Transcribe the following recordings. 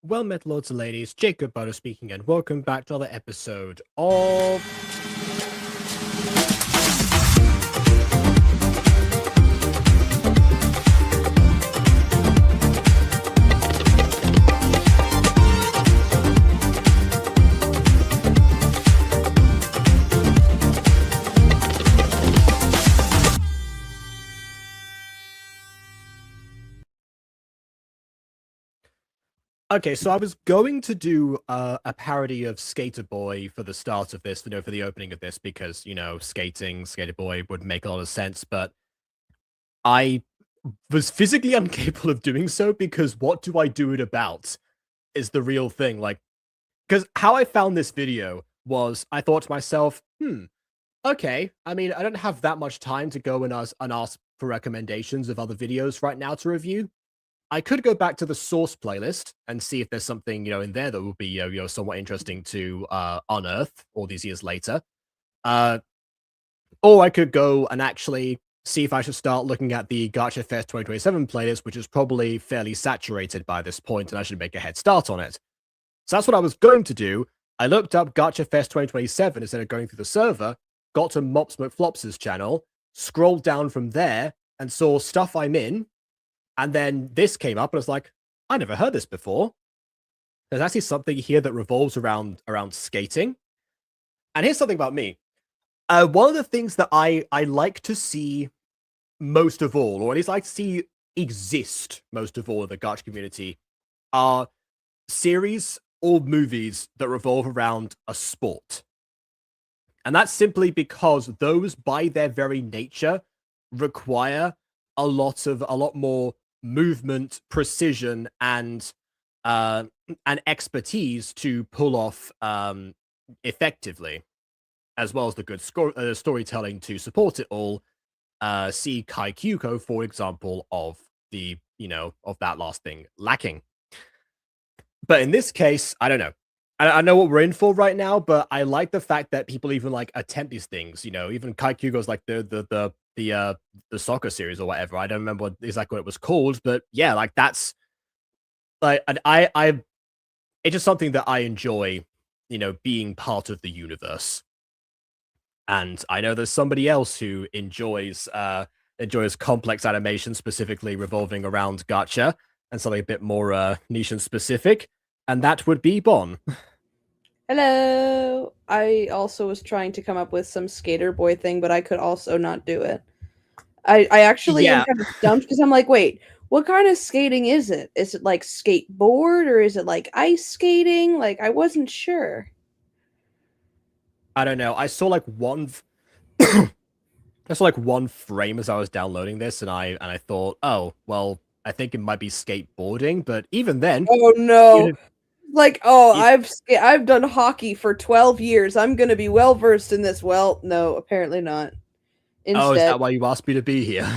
Well met, lords and ladies, Jacob Butter speaking, and welcome back to another episode of... Okay, so I was going to do a parody of Skater Boy for the start of this, for the opening of this, because, Skater Boy would make a lot of sense, but I was physically incapable of doing so because what do I do it about is the real thing. Because how I found this video was I thought to myself, okay, I mean, I don't have that much time to go and ask for recommendations of other videos right now to review. I could go back to the source playlist and see if there's something, in there that would be, somewhat interesting to unearth all these years later. Or I could go and actually see if I should start looking at the Gacha Fest 2027 playlist, which is probably fairly saturated by this point, and I should make a head start on it. So that's what I was going to do. I looked up Gacha Fest 2027 instead of going through the server, got to Mops McFlops' channel, scrolled down from there, and saw Stuff I'm In, and then this came up, and I was like, I never heard this before. There's actually something here that revolves around skating. And here's something about me. One of the things that I like to see most of all, or at least I like to see exist most of all in the gacha community, are series or movies that revolve around a sport. And that's simply because those, by their very nature, require a lot more movement, precision, and expertise to pull off effectively, as well as the good storytelling to support it all. See Kai Kyuko, for example, of that last thing lacking. But in this case, I don't know. I know what we're in for right now, but I like the fact that people even attempt these things. Even Kai Kyuko's the soccer series or whatever. I don't remember exactly what it was called, but yeah, that's I it's just something that I enjoy, being part of the universe. And I know there's somebody else who enjoys complex animation, specifically revolving around gacha, and something a bit more niche and specific, and that would be Bon. Hello! I also was trying to come up with some skater boy thing, but I could also not do it. I actually am kind of stumped because I'm like, wait, what kind of skating is it? Is it like skateboard or is it like ice skating? I wasn't sure. I don't know. I saw one frame as I was downloading this, and I thought, oh well, I think it might be skateboarding, but even then, oh no. I've done hockey for 12 years. I'm going to be well versed in this. Well, no, apparently not. Instead, is that why you asked me to be here?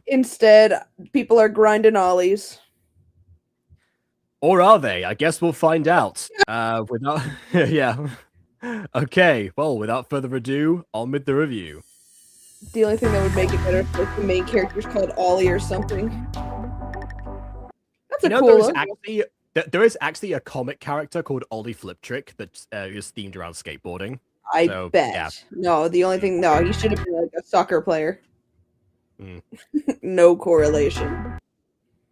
Instead, people are grinding ollies. Or are they? I guess we'll find out. Yeah. Okay, well, without further ado, on with the review. The only thing that would make it better if the main character's called Ollie or something. That's cool there is actually a comic character called Ollie Fliptrick that is themed around skateboarding. I bet. Yeah. No, the only thing, he should have been a soccer player. No correlation.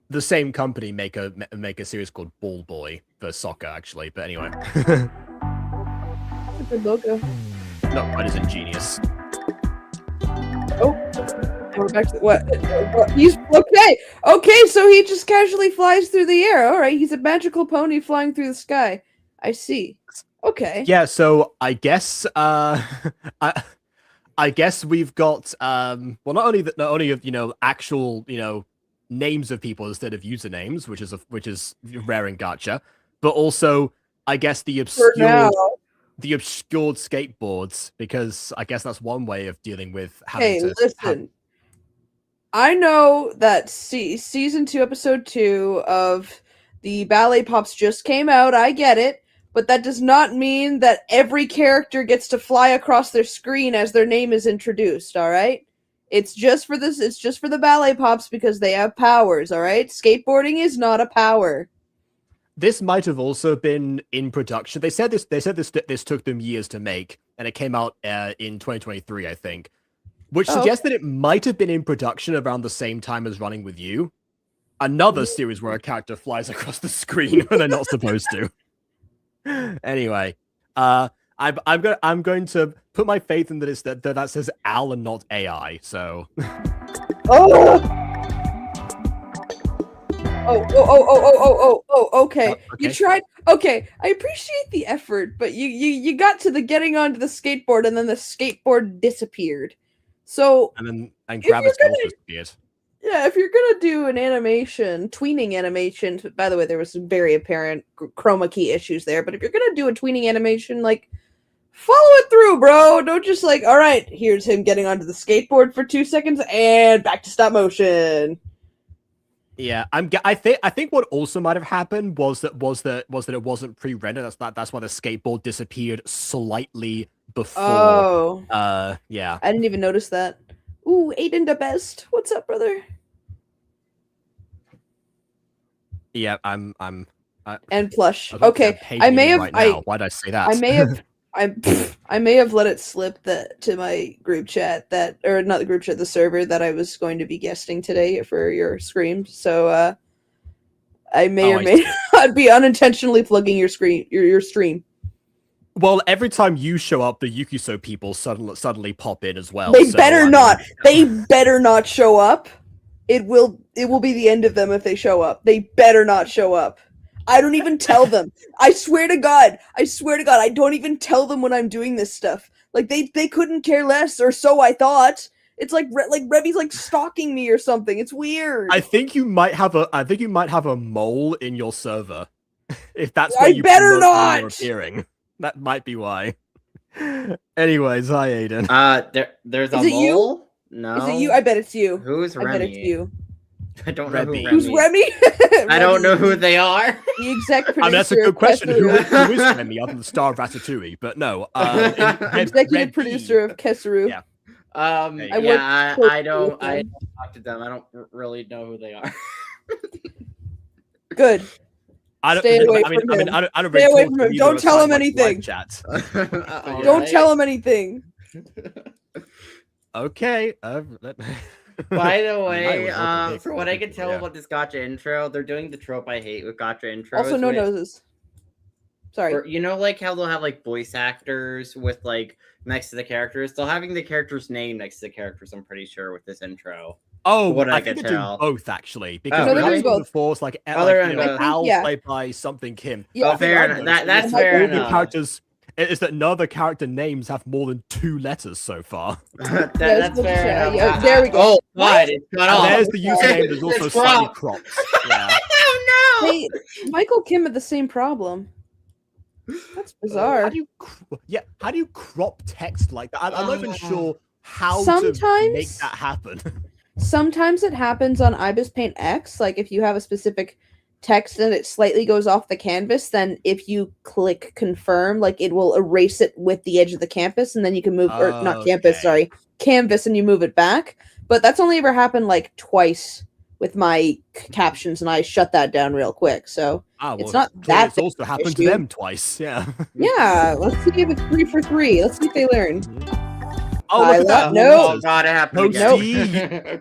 The same company make a series called Ball Boy for soccer, actually. But anyway. That's a good logo. Not quite as ingenious. Oh, we're back to what? He's okay. Okay, so he just casually flies through the air. All right, he's a magical pony flying through the sky. I see. Okay. Yeah, so I guess I guess we've got not only of actual names of people instead of usernames, which is rare in gacha, but also I guess the obscured skateboards, because I guess that's one way of dealing with having to listen. I know that season 2, episode 2 of the Ballet Pops just came out. I get it. But that does not mean that every character gets to fly across their screen as their name is introduced, all right? It's just for the Ballet Pops because they have powers, all right? Skateboarding is not a power. this might have also been in production. They said this took them years to make, and it came out in 2023, I think, which suggests that it might have been in production around the same time as Running with You. Another series where a character flies across the screen when they're not supposed to. Anyway, I'm going to put my faith in that says Al and not AI. So. Okay. You tried. Okay, I appreciate the effort, but you got to the getting onto the skateboard, and then the skateboard disappeared. So and Gravis also disappeared. Yeah, if you're gonna do an animation, tweening animation. By the way, there was some very apparent chroma key issues there. But if you're gonna do a tweening animation, like, follow it through, bro. Don't just like, all right, here's him getting onto the skateboard for 2 seconds and back to stop motion. Yeah, I think what also might have happened was that it wasn't pre-rendered. That's why the skateboard disappeared slightly before. Oh, yeah. I didn't even notice that. Ooh, Aiden the best. What's up, brother? Yeah, I'm. And plush. Okay, I may have. Why'd I say that? I may have. I may have let it slip to my group chat or not the group chat, the server, that I was going to be guesting today for your stream. So I may or may not be unintentionally plugging your stream. Well, every time you show up, the Yukiso people suddenly pop in as well. They better not. They better not show up. It will be the end of them if they show up. They better not show up. I don't even tell them. I swear to God, I don't even tell them when I'm doing this stuff. Like they couldn't care less, or so I thought. It's like Revi's like stalking me or something. It's weird. I think you might have a mole in your server. If that's where you better not appearing. That might be why. Anyways, hi Aiden. There's a mole? No. Is it you? I bet it's you. Who's Remy? I bet it's you. I don't know who Remy. Who's Remy? I don't know who they are. The exec producer. That's a good question. Who is Remy other than the star of Ratatouille? But no. Executive producer of Kesaru. Yeah. I don't talk to them. I don't really know who they are. Good. Stay away from him. Stay away from him. Don't tell him anything. Don't tell him anything. Okay. By the way, for what I can tell about this Gacha intro, they're doing the trope I hate with Gacha intros. Also, no noses. Sorry. You know, like how they'll have like voice actors with like next to the characters. Still having the character's name next to the characters. I'm pretty sure with this intro. Oh, what I think they're doing both actually, because they're doing both. Before, it's like Al played by something Kim. Yeah, fair enough. That's fair enough. Characters is that none of the character names have more than 2 letters so far. That's fair enough. Yeah, there we go. Oh God, it's cut off. There's the username. There's also slightly cropped. Yeah. Oh no! Hey, Michael Kim had the same problem. That's bizarre. How do you crop text like that? I'm not even sure how to make that happen. Sometimes it happens on Ibis Paint X. Like if you have a specific text and it slightly goes off the canvas, then if you click confirm, like it will erase it with the edge of the canvas, and then you can move canvas, and you move it back. But that's only ever happened like twice with my captions, and I shut that down real quick. So it's not that. It's also happened to them twice. Yeah. Yeah. Let's see if it's 3 for 3. Let's see if they learn. Oh, look at that. No. Oh, God, it happened again.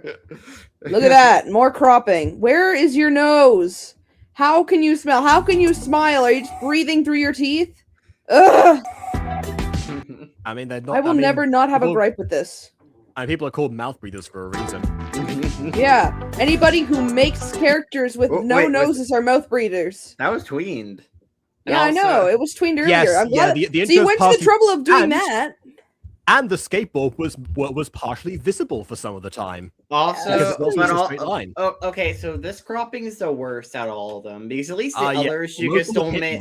Look at that. More cropping. Where is your nose? How can you smell? How can you smile? Are you just breathing through your teeth? Ugh. I mean, they're not. I will never not have a gripe with this. People are called mouth breathers for a reason. Yeah. Anybody who makes characters with noses are mouth breathers. That was tweened. Yeah, I know. It was tweened earlier. Yes, I'm glad. So you went to the trouble of doing that. And the skateboard was partially visible for some of the time. Also, okay, so this cropping is the worst out of all of them, because at least the others you just don't make.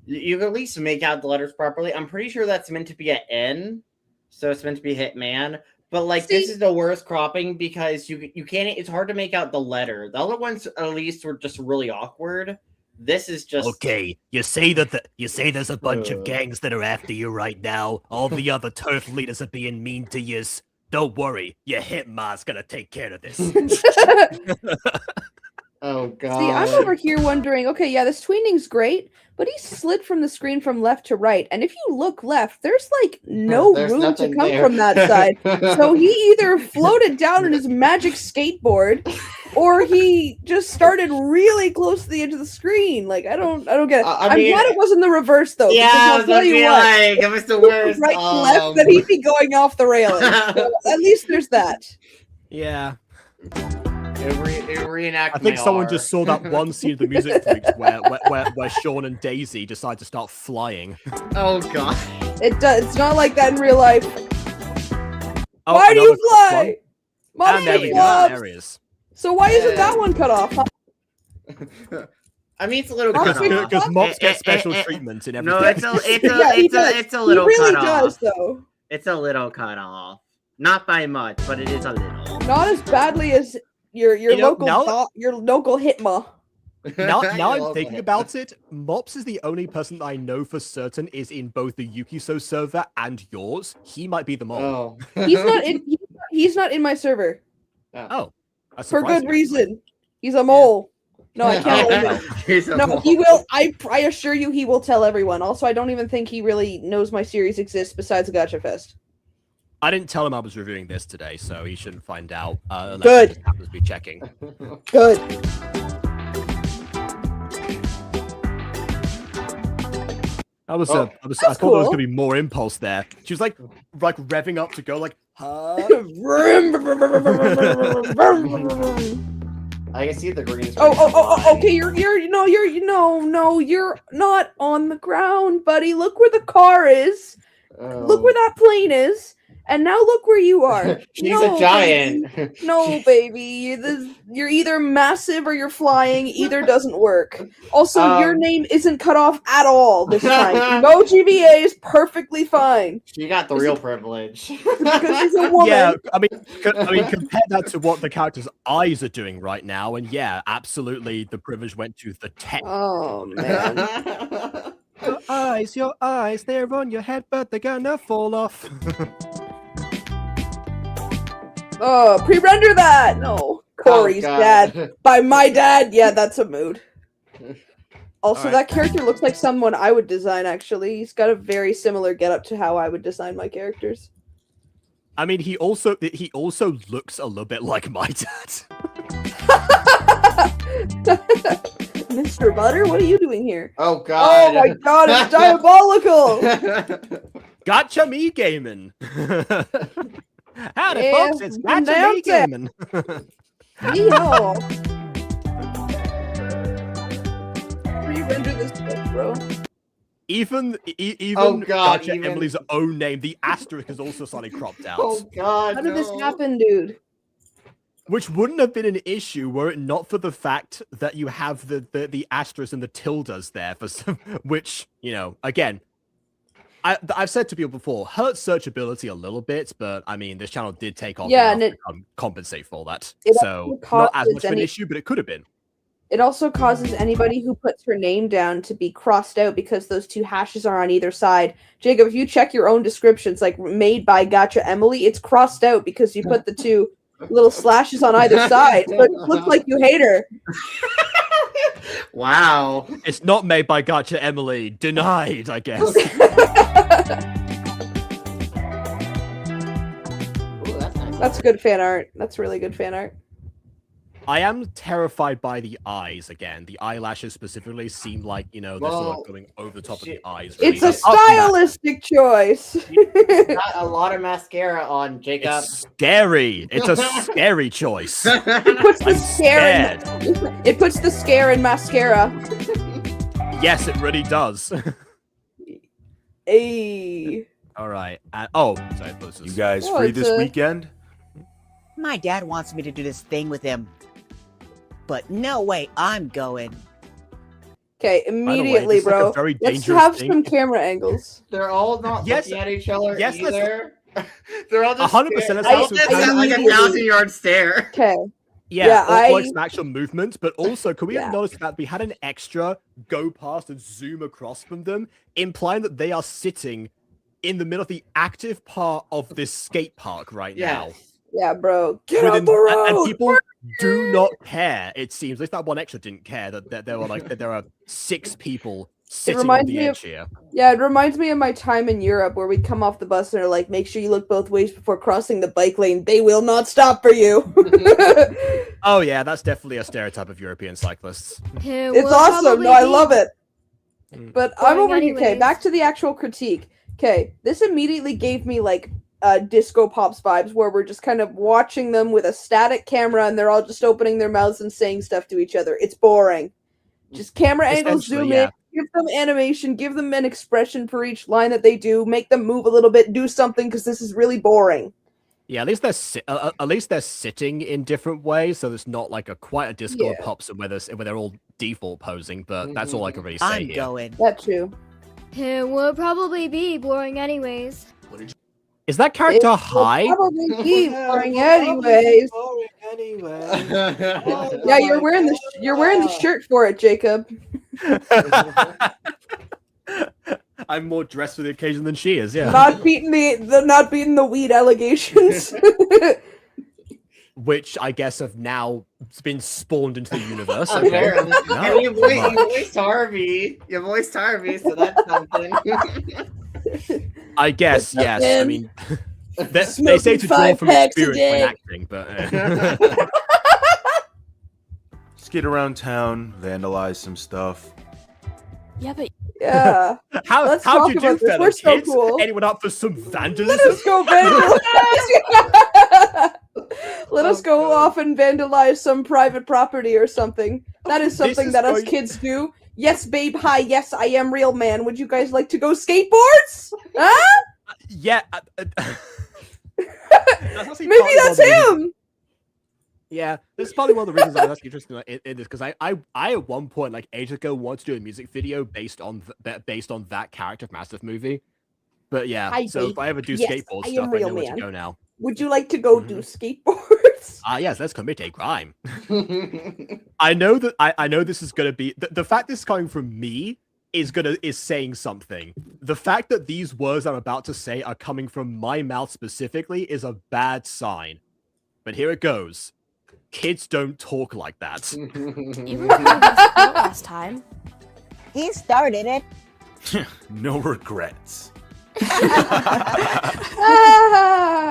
You can at least make out the letters properly. I'm pretty sure that's meant to be an N, so it's meant to be Hitman. But like this is the worst cropping because you can't. It's hard to make out the letter. The other ones at least were just really awkward. This is just okay. You say there's a bunch of gangs that are after you right now. All the other turf leaders are being mean to you. Don't worry, your Hitman's gonna take care of this. Oh god. See, I'm over here wondering, okay, yeah, this tweening's great, but he slid from the screen from left to right. And if you look left, there's like no room to come from that side. So he either floated down in his magic skateboard or he just started really close to the edge of the screen. Like I don't get it. I'm glad it wasn't the reverse though. Yeah, I'll tell you what, it was the worst. Right to left, then he'd be going off the railing. So at least there's that. Yeah. It reenact I think someone just saw that one scene of the Music Freaks where Sean and Daisy decide to start flying. Oh god. It's not like that in real life. Oh, why do you fly? And there we go. There he is. So why isn't that one cut off? I mean, it's a little cut off. Because mops get special treatment in everything. No, it's a little he really cut does, off. Though. It's a little cut off. Not by much, but it is a little. Not as badly as your local Hitma. Now I'm thinking about it, Mops is the only person that I know for certain is in both the Yukiso server and yours. He might be the mole. Oh. He's not in my server. Oh. For good reason. He's a mole. No, I can't. No, he will. I assure you, he will tell everyone. Also, I don't even think he really knows my series exists besides Gacha Fest. I didn't tell him I was reviewing this today, so he shouldn't find out. Good. He happens to be checking. Good. I thought there was gonna be more impulse there. She was like revving up to go like, huh? I can see the green. Okay. You're not on the ground, buddy. Look where the car is. Look where that plane is. And now look where you are. She's a giant. Baby. No, baby. You're either massive or you're flying. Either doesn't work. Also, your name isn't cut off at all this time. No GBA is perfectly fine. She got the real privilege. Because she's a woman. Yeah, I mean, compare that to what the character's eyes are doing right now, and yeah, absolutely, the privilege went to the tech. Oh man. Your eyes, they're on your head, but they're gonna fall off. Oh, pre-render that! No. Corey's dad. By my dad? Yeah, that's a mood. Also, that character looks like someone I would design, actually. He's got a very similar getup to how I would design my characters. I mean, he also looks a little bit like my dad. Mr. Butter, what are you doing here? Oh god. Oh my god, it's diabolical! Gacha me gaming. Howdy, folks, it's Gacha me gaming. Yo. Re-render this book, bro. Even oh god, Gacha Emily's own name, the asterisk is also slightly cropped out. Oh god, how did this happen, dude? Which wouldn't have been an issue were it not for the fact that you have the asterisk and the tildes there for some, which, you know, again, I've said to people before, hurts searchability a little bit, but I mean, this channel did take off enough to compensate for that. So not as much of an issue, but it could have been. It also causes anybody who puts her name down to be crossed out because those two hashes are on either side. Jacob, if you check your own descriptions, like made by Gacha Emily, it's crossed out because you put the two little slashes on either side. So it looks like you hate her. Wow. It's not made by Gacha Emily. Denied, I guess. Ooh, that's nice. That's good fan art. That's really good fan art. I am terrified by the eyes again. The eyelashes specifically seem like, you know, they're sort of going over the top of the eyes. Really. It's a stylistic choice. Got a lot of mascara on, Jacob. It's scary. It's a scary choice. It puts the scare in, it puts the scare in mascara. Yes, it really does. Hey. All right. Sorry, you guys free this weekend? My dad wants me to do this thing with him. But no way I'm going. Okay, immediately, bro. Let's have some camera angles. They're all not looking at each other either. They're all just 100%. Like a 1,000-yard stare. Okay. Yeah, like some actual movement, but also, can we acknowledge that we had an extra go past and zoom across from them, implying that they are sitting in the middle of the active part of this skate park right now. Yeah, bro. Get off the road! And people do not care, it seems. At least that one extra didn't care that there were that there are 6 people sitting on the edge here. Yeah, it reminds me of my time in Europe where we'd come off the bus and are like, make sure you look both ways before crossing the bike lane. They will not stop for you. Oh yeah, that's definitely a stereotype of European cyclists. It's awesome. No, I love it. But I'm over here. Okay, back to the actual critique. Okay, this immediately gave me like Disco Pops vibes where we're just kind of watching them with a static camera and they're all just opening their mouths and saying stuff to each other. It's boring. Just camera angles, zoom in, give them animation, give them an expression for each line that they do, make them move a little bit, do something because this is really boring. Yeah, at least they're sitting in different ways, so it's not like quite a Disco Pops where they're all default posing. But that's all I can really say here. Going. That's true. It will probably be boring anyways. Is that character high? Probably be boring anyways. Yeah, you're wearing the shirt for it, Jacob. I'm more dressed for the occasion than she is. Yeah, not beating the weed allegations. Which I guess have now been spawned into the universe. Okay. No, you voiced Harvey. You voiced Harvey, so that's something. I guess, yes. I mean, they say to draw from experience when acting, but... Skid around town, vandalize some stuff. Yeah, but... Yeah. How'd you do, fellow kids? So cool. Anyone up for some vandalism? Let us go vandalize! Let us go off and vandalize some private property or something. That is something that us kids do. Yes, babe, hi, yes, I am real man. Would you guys like to go skateboards? Huh? Yeah. Maybe that's him! Yeah, this is probably one of the reasons I was interested in this, because I at one point, like ages ago, wanted to do a music video based on that character of Massive movie. But yeah, hi, so babe. if I ever do yes, skateboard stuff, I know where to go now. Would you like to go do skateboards? Yes, let's commit a crime. I know that I know this is gonna be the fact this is coming from me is saying something. The fact that these words I'm about to say are coming from my mouth specifically is a bad sign. But here it goes. Kids don't talk like that. You recorded this last time. He started it. No regrets.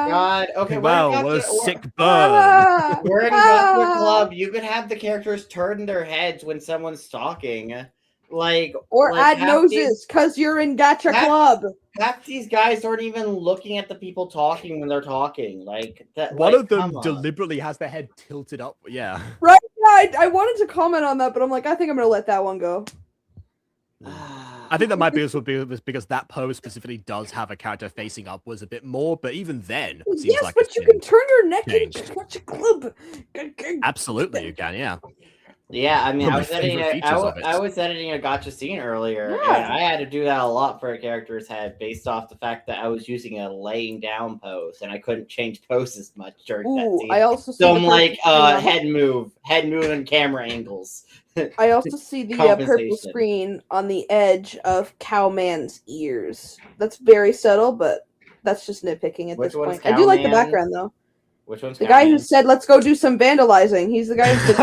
God, okay. Wow, what a sick burn. We're in Gacha Club. You could have the characters turn their heads when someone's talking. Or add noses, because you're in Gacha Club. Half these guys aren't even looking at the people talking when they're talking. One of them deliberately has their head tilted up. Yeah. Right. Yeah, I wanted to comment on that, but I'm like, I think I'm gonna let that one go. I think that might be because that pose specifically does have a character facing upwards a bit more, but even then, it seems like but you can turn your neck in Gacha Club. Absolutely, you can. Yeah. Yeah, I mean, I was editing a Gacha scene earlier, and I had to do that a lot for a character's head based off the fact that I was using a laying down pose, and I couldn't change poses much during that scene. I also so I'm like, head move, and camera angles. I also see the purple screen on the edge of Cowman's ears. That's very subtle, but that's just nitpicking at this point. I do like the background, though. Which one's the guy who said, "Let's go do some vandalizing"? He's the guy who's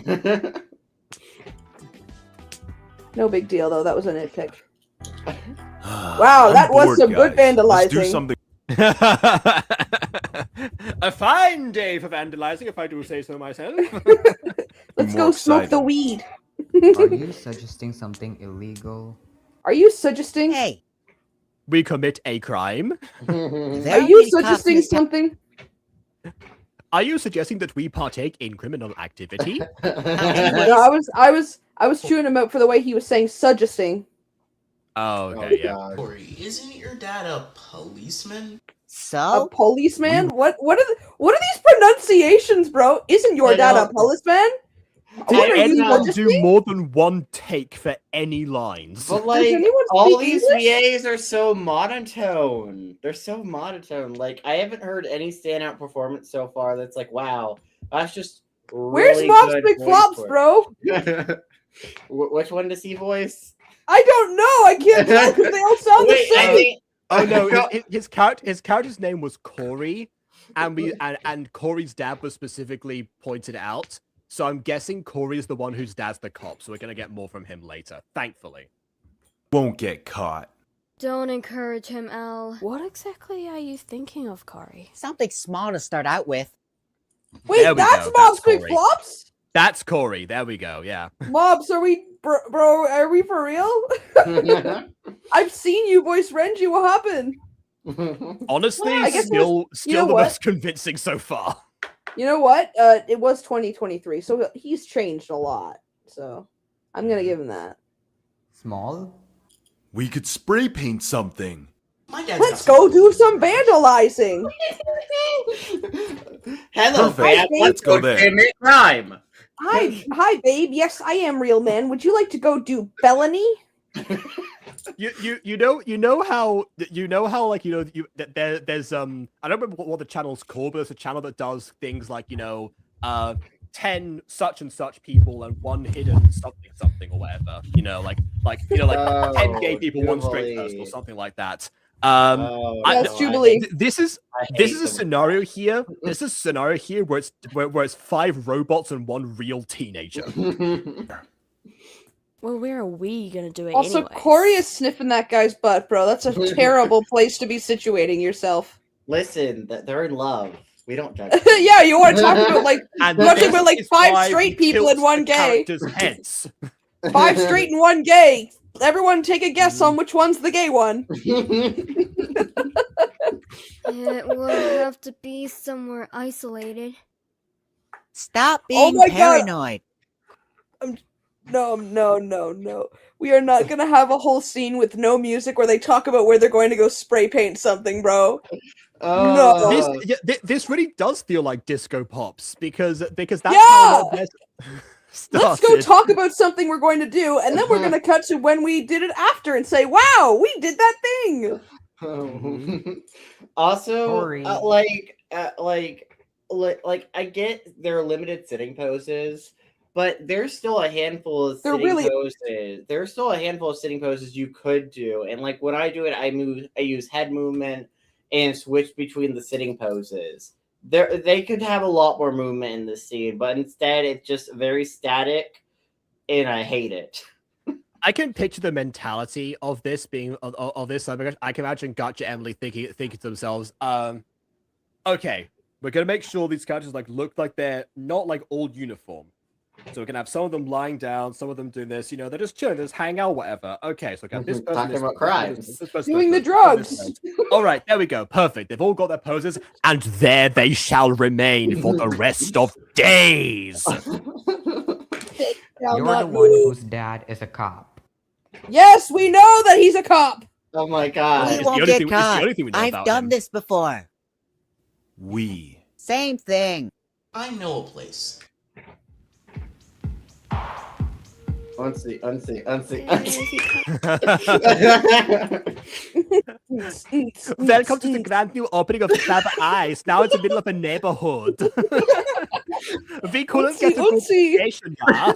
the No big deal, though. That was a nitpick. Wow, that was some good vandalizing. Let's do something. A fine day for vandalizing, if I do say so myself. Let's go smoke the weed. Are you suggesting something illegal? Are you suggesting? Hey. We commit a crime. Are you suggesting something? Are you suggesting that we partake in criminal activity? No, I was chewing him out for the way he was saying suggesting. Oh, okay, yeah. Isn't your dad a policeman? A policeman? What are these pronunciations, bro? Isn't your dad a policeman? Did anyone do more than one take for any lines? But all these VAs are so monotone. They're so monotone. I haven't heard any standout performance so far that's like, wow, that's just really Where's Mob's Big Flops, bro? Which one does he voice? I don't know. I can't tell because they all sound the same. Oh no, his character's name was Corey. and Corey's dad was specifically pointed out. So I'm guessing Corey's the one whose dad's the cop. So we're gonna get more from him later, thankfully. Won't get caught. Don't encourage him, Al. What exactly are you thinking of, Corey? Something small to start out with. Wait, that's Mobs Big Corey. Flops? That's Corey. There we go. Yeah. Mobs, are we, bro? Are we for real? I've seen you voice Renji. What happened? Honestly, I guess still the what? most convincing so far. You know what? It was 2023, so he's changed a lot. So I'm gonna give him that. Small? We could spray paint something. My dad's Let's go do some vandalizing. Hello, Perfect. Dad. Let's go there. Commit crime. Hi, babe. Yes, I am real man. Would you like to go do felony? You know how like there's I don't remember what the channel's called, but there's a channel that does things like 10 such and such people and one hidden something or whatever, like 10 gay people, one straight person or something like that. Yes, Jubilee. This is a scenario here. This is a scenario here where it's 5 robots and 1 real teenager. Well, where are we gonna do it Also, anyways? Corey is sniffing that guy's butt, bro. That's a terrible place to be situating yourself. Listen, they're in love. We don't judge. Yeah, you want to talk about like And you want to talk about like this is 5 why straight we people tilt and 1 the gay. characters' heads. 5 straight and 1 gay. Everyone take a guess on which one's the gay one. It will have to be somewhere isolated. Stop Oh being my God. paranoid. No. We are not gonna have a whole scene with no music where they talk about where they're going to go spray paint something, bro. No. This really does feel like disco pops because that's Yeah! how it Let's go talk about something we're going to do, and then we're gonna cut to when we did it after and say, "Wow, we did that thing." Also, Corey. I get there are limited sitting poses, but there's still a handful of There sitting really- poses. There's still a handful of sitting poses you could do, and like when I do it, I use head movement and switch between the sitting poses. They could have a lot more movement in this scene, but instead it's just very static, and I hate it. I can picture the mentality of this being of this. I can imagine Gacha Emily thinking to themselves, okay, we're gonna make sure these characters look like they're not like old uniform. So we're gonna have some of them lying down, some of them doing this. They're just chilling, they're just hang out, whatever. Okay, so we got this person Talking about crimes, Doing the drugs. All right, there we go. Perfect. They've all got their poses, and there they shall remain for the rest of days. You're the one whose dad is a cop. Yes, we know that he's a cop. Oh my We god! won't only get thing- it's the caught. only thing we know I've about done him. this before. We. Same thing. I know a place. Unsee. Welcome to the grand new opening of Stab Eyes. Now it's the middle of a neighborhood. We couldn't get a good Unsee. station, yeah?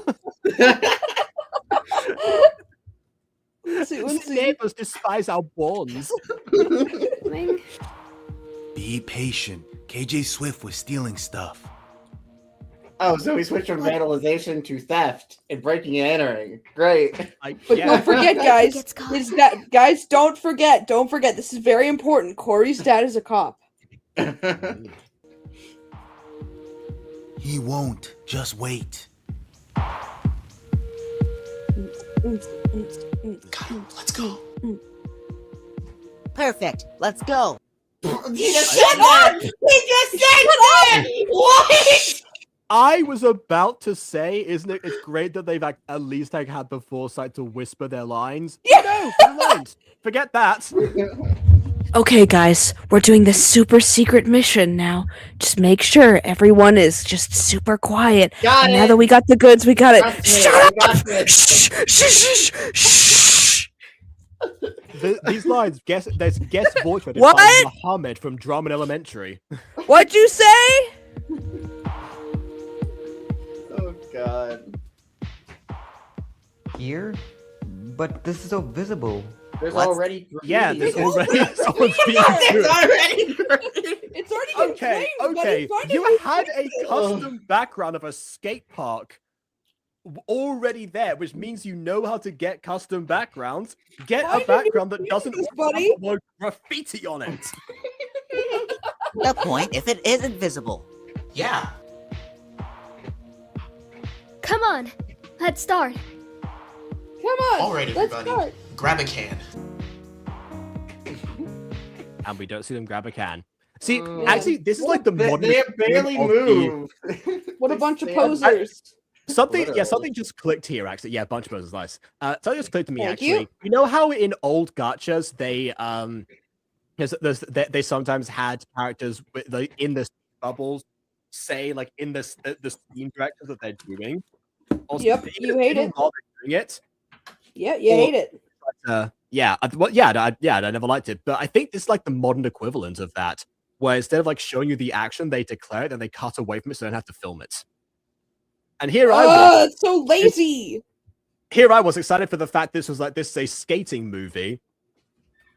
Unsee. Neighbors despise our bonds. Be patient. KJ Swift was stealing stuff. Oh, so we switched from vandalization to theft and breaking and entering. Great. But don't forget, guys. Gets caught. His dad, guys, don't forget. This is very important. Corey's dad is a cop. He won't. Just wait. Come, let's go. Perfect. Let's go. He just said that! He just said that! What? I was about to say, isn't it? It's great that they've at least had the foresight to whisper their lines. Yeah. No, never mind. Forget that. Okay, guys, we're doing this super secret mission now. Just make sure everyone is just super quiet. Got And it. now that we got the goods, we got it. Trust me, Shut I up! got this. Shh. These lines, guest voice by What? Muhammad from Drama and Elementary. What'd you say? Oh god. Here? But this is so visible. There's What's- already graffiti. Yeah, there's already someone's being There's good. already graffiti. It's already Okay. You had a custom background of a skate park already there, which means you know how to get custom backgrounds. Get a background that doesn't have graffiti on it. The point if it isn't visible. Yeah. Come on, let's start. Come on. All right, everybody. Let's start. Grab a can. And we don't see them grab a can. See, actually, this is like the modern. They barely move. What a bunch of posers. Something just clicked here. Actually, yeah, a bunch of posers, nice. Something just clicked to me. Thank actually, you know how in old gachas they sometimes had characters with, like, in the bubbles, say like in the scene directors that they're doing. Also, Yep, you hate it. While they're doing it. Yeah, you hate it. I never liked it, but I think this is like the modern equivalent of that, where instead of like showing you the action, they declare it and they cut away from it so they don't have to film it. And here I was, it's so lazy. Here I was excited for the fact this is a skating movie.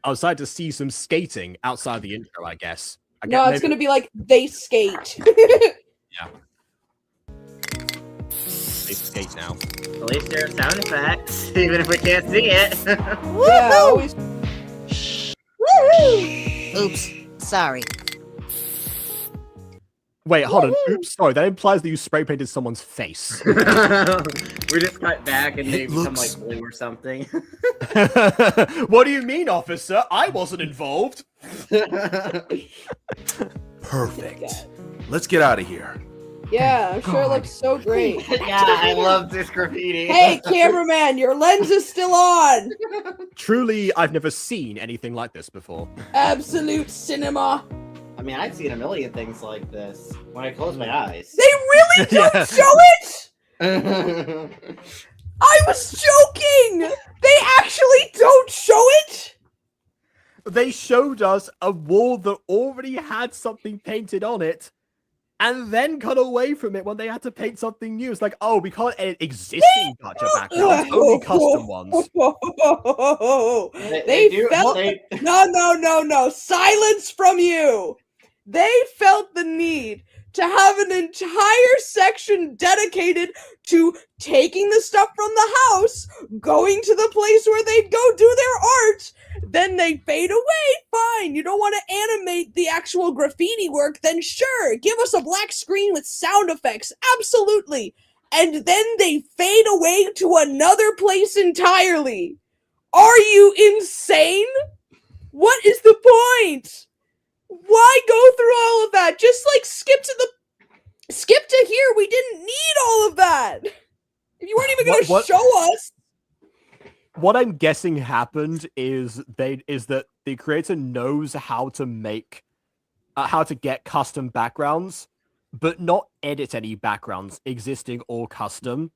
I was excited to see some skating outside the intro, I guess. No, it's gonna be like they skate. Yeah. They skate now. At least there are sound effects, even if we can't see it. Yeah, always. Oops, sorry. Wait, hold on. Oops, sorry. That implies that you spray painted someone's face. We just cut back and they become like blue or something. What do you mean, officer? I wasn't involved. Perfect. Let's get out of here. Yeah, I'm sure it looks so great. Yeah, I love this graffiti. Hey, cameraman, your lens is still on. Truly, I've never seen anything like this before. Absolute cinema. I mean, I've seen a million things like this when I close my eyes. They really don't show it? I was joking! They actually don't show it? They showed us a wall that already had something painted on it, and then cut away from it when they had to paint something new. It's like, oh, we can't edit existing gacha backgrounds, only custom ones. No. Silence from you. They felt the need to have an entire section dedicated to taking the stuff from the house, going to the place where they'd go do their art, then they fade away. Fine, you don't want to animate the actual graffiti work, then sure, give us a black screen with sound effects, absolutely. And then they fade away to another place entirely. Are you insane? What is the point? Why go through all of that? Just like skip to here. We didn't need all of that. You weren't even going to show us. What I'm guessing happened is that the creator knows how to make how to get custom backgrounds, but not edit any backgrounds, existing or custom.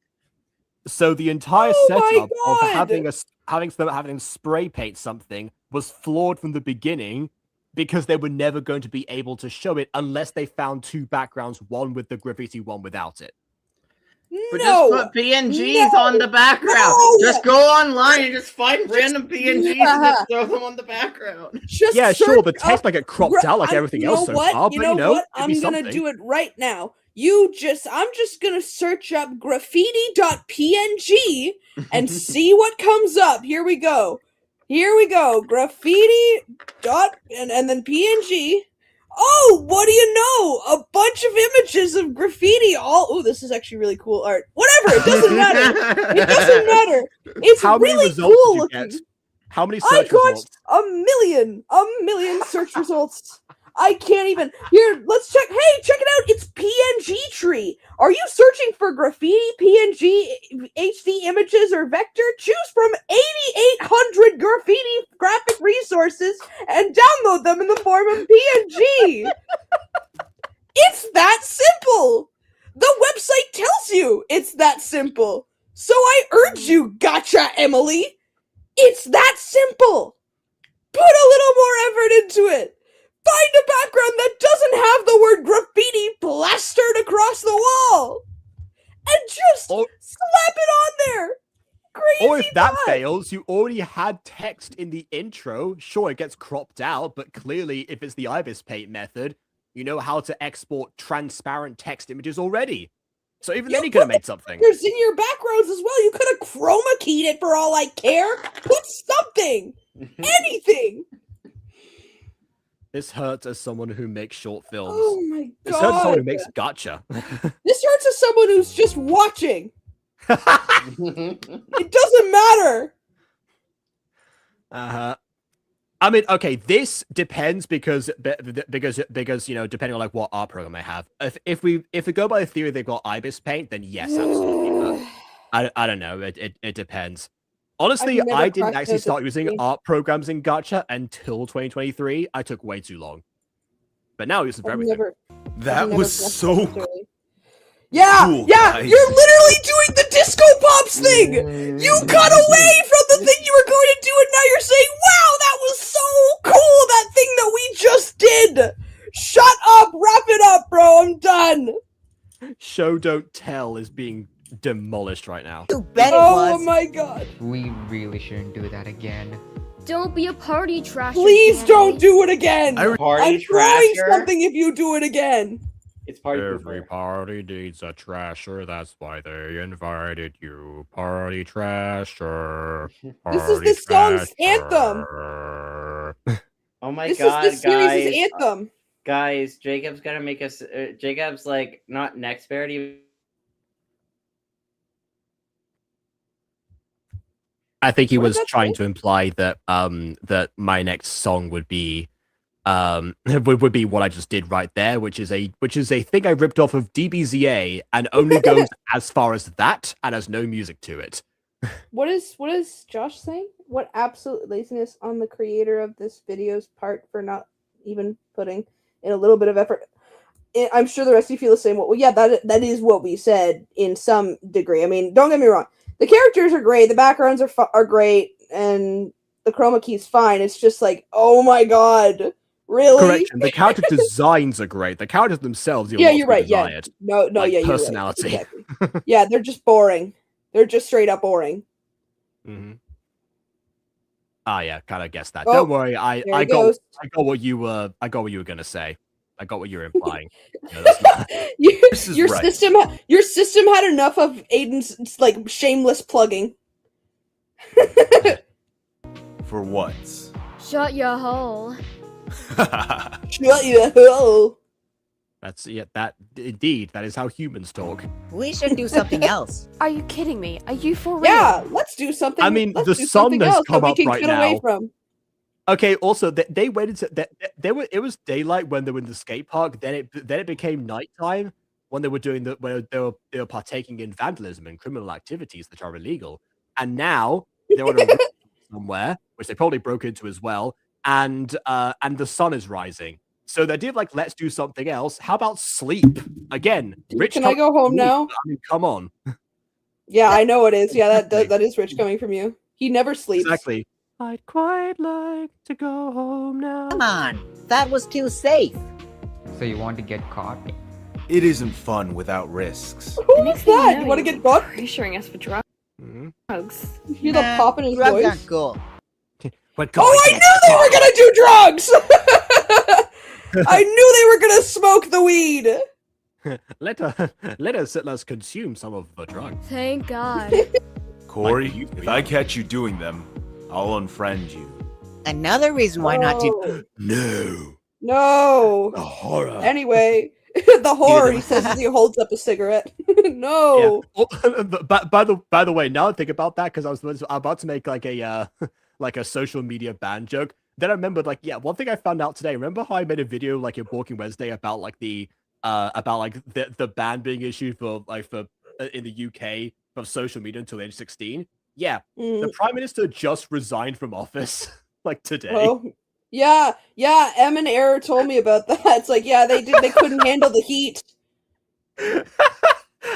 So the entire setup of having them spray paint something was flawed from the beginning, because they were never going to be able to show it unless they found two backgrounds, one with the graffiti, one without it. But just put PNGs on the background. No. Just go online and just find random PNGs and just throw them on the background. Sure, the text might get cropped out like everything else so far, but you know, I'm gonna do it right now. I'm just gonna search up graffiti.png and see what comes up. Here we go. Graffiti and then PNG. Oh, what do you know? A bunch of images of graffiti. This is actually really cool art. Whatever, it doesn't matter. It's really cool looking. How many search results? A million search results. I can't even. Here, let's check. Hey, check it out. It's PNG tree. Are you searching for graffiti, PNG, HD images, or vector? Choose from 8,800 graffiti graphic resources and download them in the form of PNG. It's that simple. The website tells you it's that simple. So I urge you, Gacha Emily. It's that simple. Put a little more effort into it. Find a background that doesn't have the word graffiti plastered across the wall. And just slap it on there. Crazy. Or if that fails, you already had text in the intro. Sure, it gets cropped out, but clearly if it's the Ibis paint method, You know how to export transparent text images already. So even then, you could have made something. There's in your backgrounds as well. You could have chroma keyed it for all I care. Put something, anything. This hurts as someone who makes short films. Oh my god! This hurts as someone who makes gacha. This hurts as someone who's just watching. It doesn't matter. I mean, okay, this depends because you know, depending on like what art program I have. If we go by the theory they've got Ibis Paint, then yes, absolutely. But I don't know. It depends. Honestly, I didn't actually start using art programs in gacha until 2023. I took way too long. But now I use them for everything. That was so cool. Yeah, Cool, yeah, guys. you're literally doing the disco pops thing. You cut away from the thing you were going to do, and now you're saying, "Wow, that was so cool! That thing that we just did." Shut up, wrap it up, bro. I'm done. Show don't tell is being demolished right now. You bet it was. Oh my god! We really shouldn't do that again. Don't be a party trasher. Please Danny. don't do it again. Party I'm throwing trasher? something if you do it again. It's party Every pooper. party needs a trasher. That's why they invited you. Party trasher. This is the song's anthem. Oh my This god, is the guys. series' anthem. Guys, Jacob's gonna make us. Jacob's like not next parody. I think he What was did that trying say? to imply that that my next song would be would be what I just did right there, which is a thing I ripped off of DBZA and only goes as far as that and has no music to it. What is Josh saying? What absolute laziness on the creator of this video's part for not even putting in a little bit of effort. I'm sure the rest of you feel the same way. Well, yeah, that is what we said in some degree. I mean, don't get me wrong. The characters are great. The backgrounds are great, and the chroma key's fine. It's just like, oh my god, really? Correction. The character designs are great. The characters themselves, Yeah, you're right. Yeah, desired. no, Like, yeah, you're personality. right. Exactly. Yeah, they're just boring. They're just straight up boring. Mm-hmm. Ah, yeah, kind of guessed that. Oh, Don't worry, I there he got goes. what you were gonna say. I got what you were implying. No, that's not- This is your right. system had enough of Aiden's like shameless plugging. For once. Shut your hole. Shut your hole. That's that indeed. That is how humans talk. We should do something else. Are you kidding me? Are you for real? Yeah, let's do something. I mean, let's the do sun something has else come that we up can right get away now. from. Okay. Also, they waited. It was daylight when they were in the skate park. Then it became nighttime when they were doing where they were partaking in vandalism and criminal activities that are illegal. And now they're on a roof somewhere, which they probably broke into as well. And the sun is rising. So the idea of like, let's do something else. How about sleep again? Rich, Can I go home now? I mean, come on. Yeah, I know it is. Yeah, that is rich coming from you. He never sleeps. Exactly. I'd quite like to go home now. Come on, that was too safe. So you want to get caught? It isn't fun without risks. Who's that? You want to get caught? Pressuring us for drugs. You hear the pop in his drugs voice? aren't cool. But Oh, I knew they were gonna do drugs! I knew they were gonna smoke the weed! let us consume some of the drug. Thank God. Corey, Like you- if I catch you doing them, I'll unfriend you. Another reason why not to. Oh, No. no. The horror. Anyway, the horror, he says as he holds up a cigarette. No. Yeah. Oh, by the way, now I think about that because I was about to make like a like a social media ban joke. Then I remembered one thing I found out today. Remember how I made a video like in Walking Wednesday about like the ban being issued for in the UK of social media until age 16? Yeah, the Prime Minister just resigned from office like today. Oh, yeah, Em and Error told me about that. It's like, yeah, they couldn't handle the heat.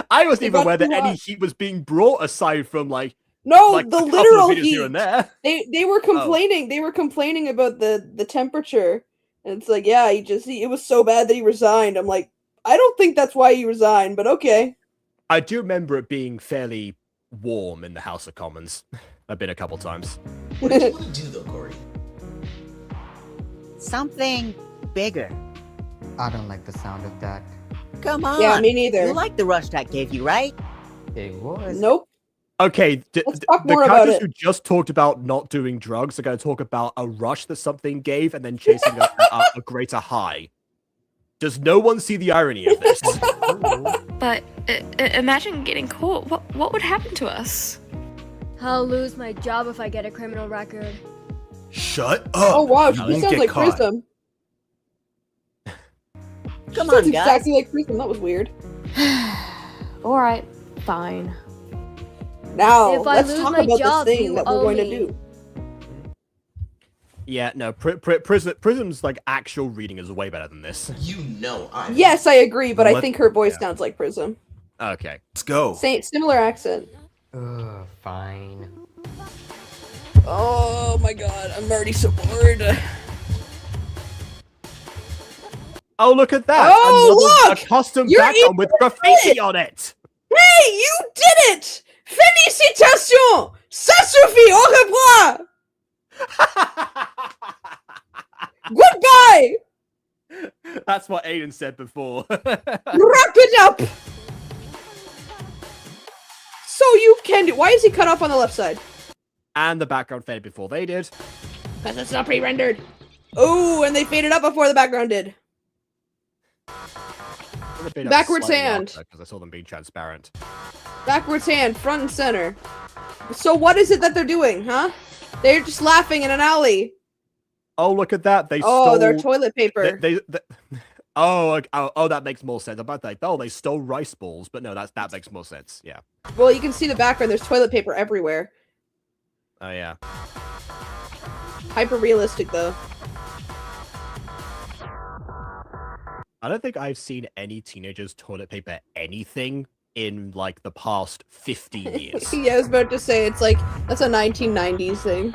I wasn't They even got aware that too any hot. heat was being brought aside from No, like the a couple literal of videos heat. here and there. They were complaining. They were complaining about the temperature. And it's like, yeah, it was so bad that he resigned. I'm like, I don't think that's why he resigned, but okay. I do remember it being fairly warm in the House of Commons. I've been a couple times. What did you want to do though, Corey? Something bigger. I don't like the sound of that. Come on. Yeah, me neither. You like the rush that gave you, right? It was. Nope. Okay, Let's talk the more about characters it. who just talked about not doing drugs are going to talk about a rush that something gave and then chasing a greater high. Does no one see the irony of this? But imagine getting caught. What would happen to us? I'll lose my job if I get a criminal record. Shut up. Oh wow, You she won't sounds get like caught. Prism. Come Sounds on, guys. exactly like Prism. That was weird. All right, fine. Now, If I let's lose talk my about job, this thing you that we're owe going to me. do. Yeah, no, Prism's like actual reading is way better than this. You know I. Yes, I agree, but I Let- think her voice yeah. sounds like Prism. Okay. Let's go. Similar accent. Ugh, fine. Oh my god, I'm already so bored. Oh, look at that! Oh, Another, look! a custom You're background with graffiti on it! Hey, you did it! Félicitations! Ça suffit, au revoir! Goodbye! That's what Aiden said before. Wrap it up! So you can do. Why is he cut off on the left side? And the background faded before they did. Because it's not pre-rendered. Oh, and they faded up before the background did. Backwards hand. Because I saw them being transparent. Backwards hand, front and center. So what is it that they're doing, huh? They're just laughing in an alley. Oh, look at that! They Oh, stole. their toilet paper. Oh, that makes more sense. I'm about to like, oh, they stole rice balls, but no, that makes more sense. Yeah. Well, you can see the background. There's toilet paper everywhere. Oh yeah. Hyper realistic though. I don't think I've seen any teenagers toilet paper anything in like the past 50 years. Yeah, I was about to say it's like that's a 1990s thing.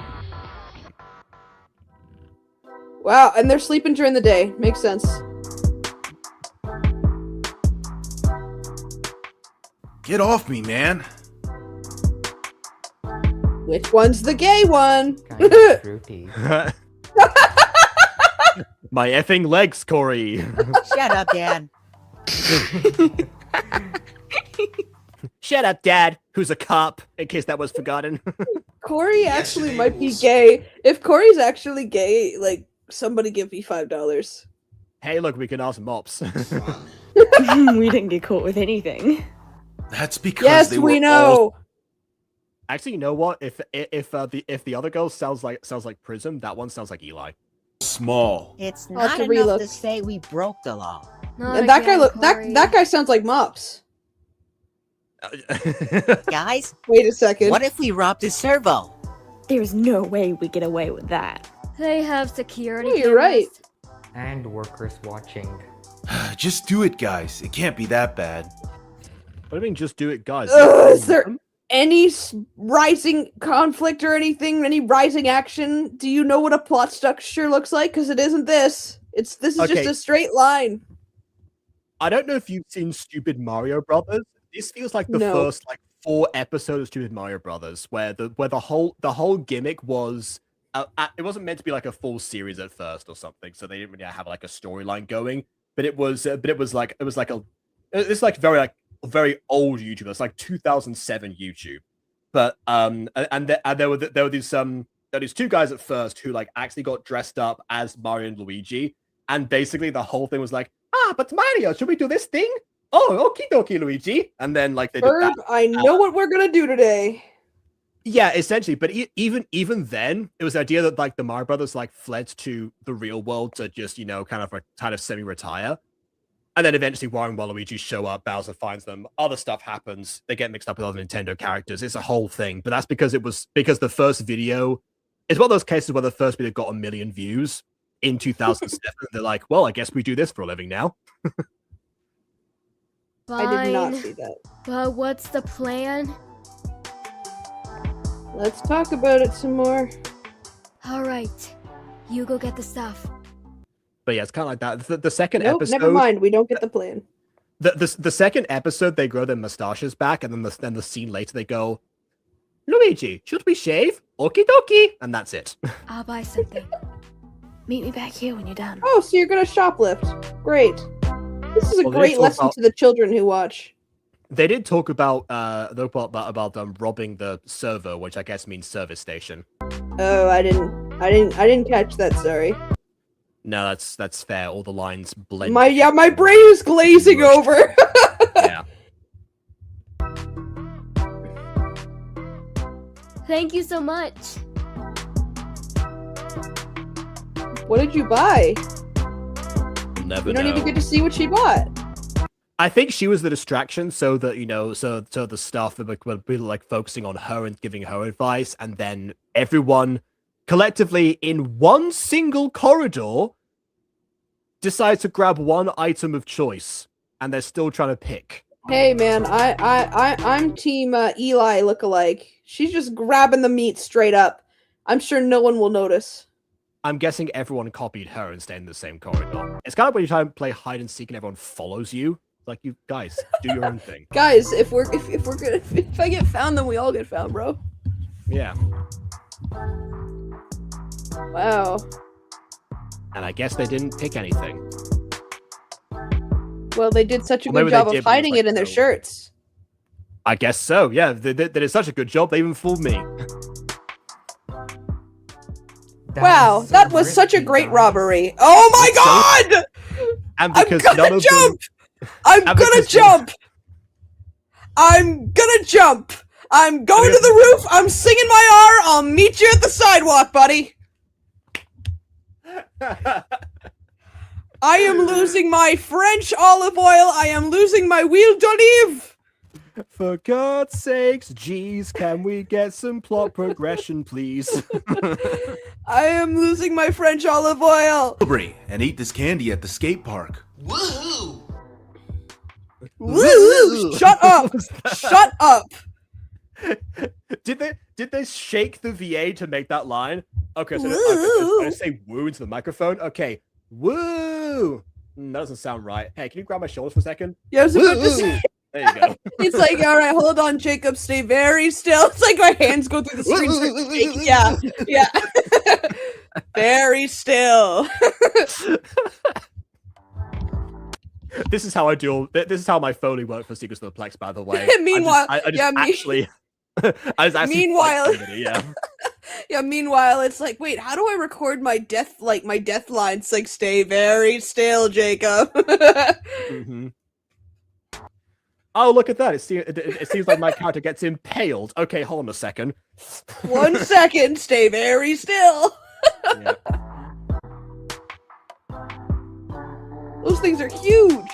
Wow, and they're sleeping during the day. Makes sense. Get off me, man. Which one's the gay one? Kind of fruity. My effing legs, Corey. Shut up, Dad. Shut up, Dad, who's a cop, in case that was forgotten. Corey Yes, actually it might be is. gay. If Corey's actually gay, like somebody give me $5. Hey, look, we can ask mops. Fun. We didn't get caught with anything. That's because Yes, they we were know. all... Actually, you know what? If the other girl sounds like Prism, that one sounds like Eli. small. It's I'll have not to enough relook. to say we broke the law. Not And that guy again, look Corey. that guy sounds like Mops. Guys, Wait a second. what if we robbed his servo? There's no way we get away with that. They have security Oh, you're right. cameras. And workers watching. Just do it, guys. It can't be that bad. What do you mean, just do it, guys? Is there any rising conflict or anything? Any rising action? Do you know what a plot structure looks like? Because it isn't this. This is just Okay. a straight line. I don't know if you've seen Stupid Mario Brothers. This feels like the No. first like 4 episodes of Stupid Mario Brothers, where the whole gimmick was it wasn't meant to be like a full series at first or something, so they didn't really have like a storyline going. But it was very old YouTube. It's like 2007 YouTube. But there were these 2 guys at first who like actually got dressed up as Mario and Luigi, and basically the whole thing was like, but Mario, should we do this thing? Oh, okie dokie, Luigi. And then like they did Herb, that. I know what we're gonna do today. Yeah, essentially. But even then, it was the idea that like the Mario Brothers like fled to the real world to just kind of semi-retire. And then eventually Wario and Waluigi show up, Bowser finds them, other stuff happens, they get mixed up with other Nintendo characters. It's a whole thing. But that's because the first video, it's one of those cases where the first video got 1 million views in 2007. They're like, well, I guess we do this for a living now. I did not Fine, see that. but what's the plan? Let's talk about it some more. All right, you go get the stuff. But yeah, it's kind of like that. The second Nope, episode, never mind. We don't get the plan. the second episode, they grow their mustaches back, and then the scene later, they go, Luigi, should we shave? Okie dokie, and that's it. I'll buy something. Meet me back here when you're done. Oh, so you're gonna shoplift. Great. This is a great lesson to the children who watch. They did talk about robbing the server, which I guess means service station. Oh, I didn't catch that, sorry. No, that's fair. All the lines blend. My brain is glazing over. Yeah. Thank you so much. What did you buy? We'll never We don't know. even get to see what she bought. I think she was the distraction, so that so the staff would be like focusing on her and giving her advice, and then everyone collectively in one single corridor decides to grab one item of choice, and they're still trying to pick. Hey man, I'm team Eli lookalike. She's just grabbing the meat straight up. I'm sure no one will notice. I'm guessing everyone copied her and stayed in the same corridor. It's kind of when you try and play hide and seek and everyone follows you. Like, you guys, do your own thing. Guys, if I get found, then we all get found, bro. Yeah. Wow. And I guess they didn't pick anything. Well, they did such a Well, good maybe job they of did, but hiding it's it in their like, shirts. I guess so, yeah. They did such a good job, they even fooled me. Wow, that was such a great robbery. Oh my god! And because I'm gonna jump! I'm gonna jump! I'm gonna jump! I'm going to the roof! I'm singing my R! I'll meet you at the sidewalk, buddy! I am losing my French olive oil! I am losing my huile d'olive! For God's sakes, geez, can we get some plot progression, please? I am losing my French olive oil! Celebrate and eat this candy at the skate park. Woohoo! Woo! Shut up! Shut up! Did they shake the VA to make that line? Okay, so I say woo into the microphone. Okay, woo. That doesn't sound right. Hey, can you grab my shoulders for a second? Yeah, I was about to say. There you go. It's like, all right, hold on, Jacob, stay very still. It's like my hands go through the screen. Yeah, yeah. Very still. This is how I do. This is how my Foley worked for Secrets of the Plex, by the way. Meanwhile, meanwhile, yeah. Yeah, meanwhile, it's like, wait, how do I record my death lines? Like, stay very still, Jacob. Mm-hmm. Oh, look at that. It seems like my character gets impaled. Okay, hold on a second. 1 second, stay very still. Yeah. Those things are huge.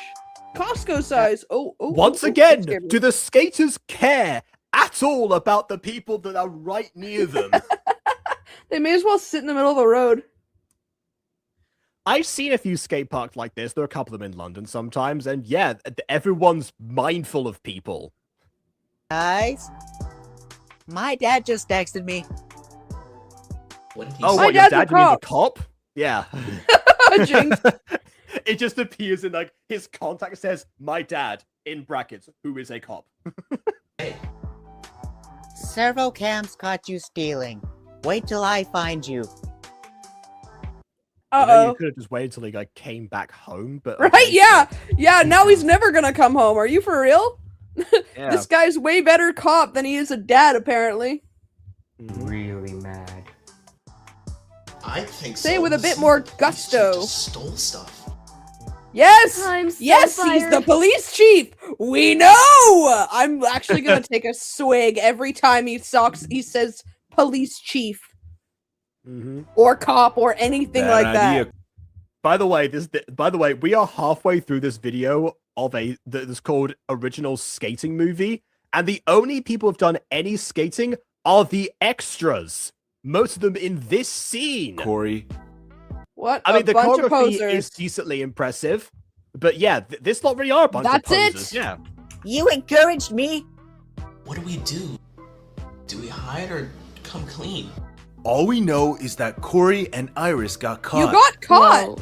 Costco size. Once again, do the skaters care at all about the people that are right near them? They may as well sit in the middle of a road. I've seen a few skate parks like this. There are a couple of them in London sometimes, and yeah, everyone's mindful of people. Guys, my dad just texted me. What did he Oh, say? what, your dad? You mean the cop? Yeah. Jinx. It just appears in, like, his contact says, my dad, in brackets, who is a cop. Several cams caught you stealing. Wait till I find you. Uh-oh. You could have just waited till he, like, came back home, but... Right? Okay. Yeah. Yeah, now he's never gonna come home. Are you for real? Yeah. This guy's way better cop than he is a dad, apparently. Really mad. I think Say so. with a bit more Police chief gusto. just stole stuff. Yes! I'm so Yes, he's fired. the police chief! We know! I'm actually gonna take a swig every time he says police chief. Mm-hmm. Or cop or anything Bad like idea. that. By the way, we are halfway through this video of that's called Original Skating Movie, and the only people who've done any skating are the extras. Most of them in this scene. Corey, What? I mean, the bunch of choreography posers. is decently impressive, but yeah, this lot really are a bunch That's of it? posers. Yeah. You encouraged me. What do we do? Do we hide or come clean? all we know is that Corey and Iris got caught. You got caught! Whoa.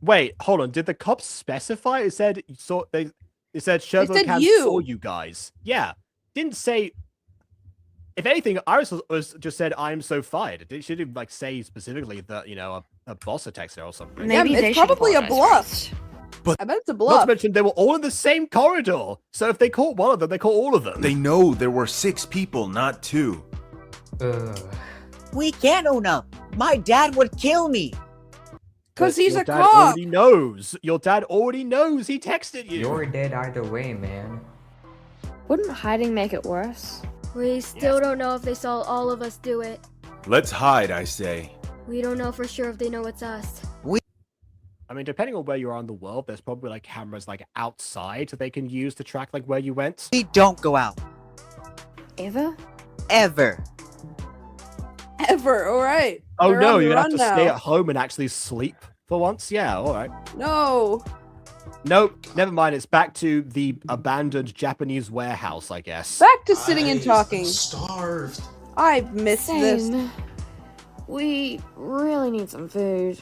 Wait, hold on. Did the cops specify? It said Sherlock said Holmes you. saw you guys. Yeah, didn't say. If anything, Iris was just said, "I'm so fired." She didn't like say specifically that a boss attacked her or something. Maybe it's probably a bluff. I bet it's a bluff. Not to mention they were all in the same corridor, so if they caught one of them, they caught all of them. They know there were 6 people, not 2. We can't own up. My dad would kill me. Because he's your a dad cop. already knows. Your dad already knows. He texted you. You're dead either way, man. Wouldn't hiding make it worse? We still don't know if they saw all of us do it. Let's hide, I say. We don't know for sure if they know it's us. I mean, depending on where you are in the world, there's probably like cameras like outside that they can use to track like where you went. We don't go out. Ever? Ever. Ever, alright. Oh They're no, on the you're gonna have to run stay now. at home and actually sleep for once? Yeah, alright. No. Nope, never mind. It's back to the abandoned Japanese warehouse, I guess. Back to sitting and talking. Starved. I've missed this. Same. We really need some food.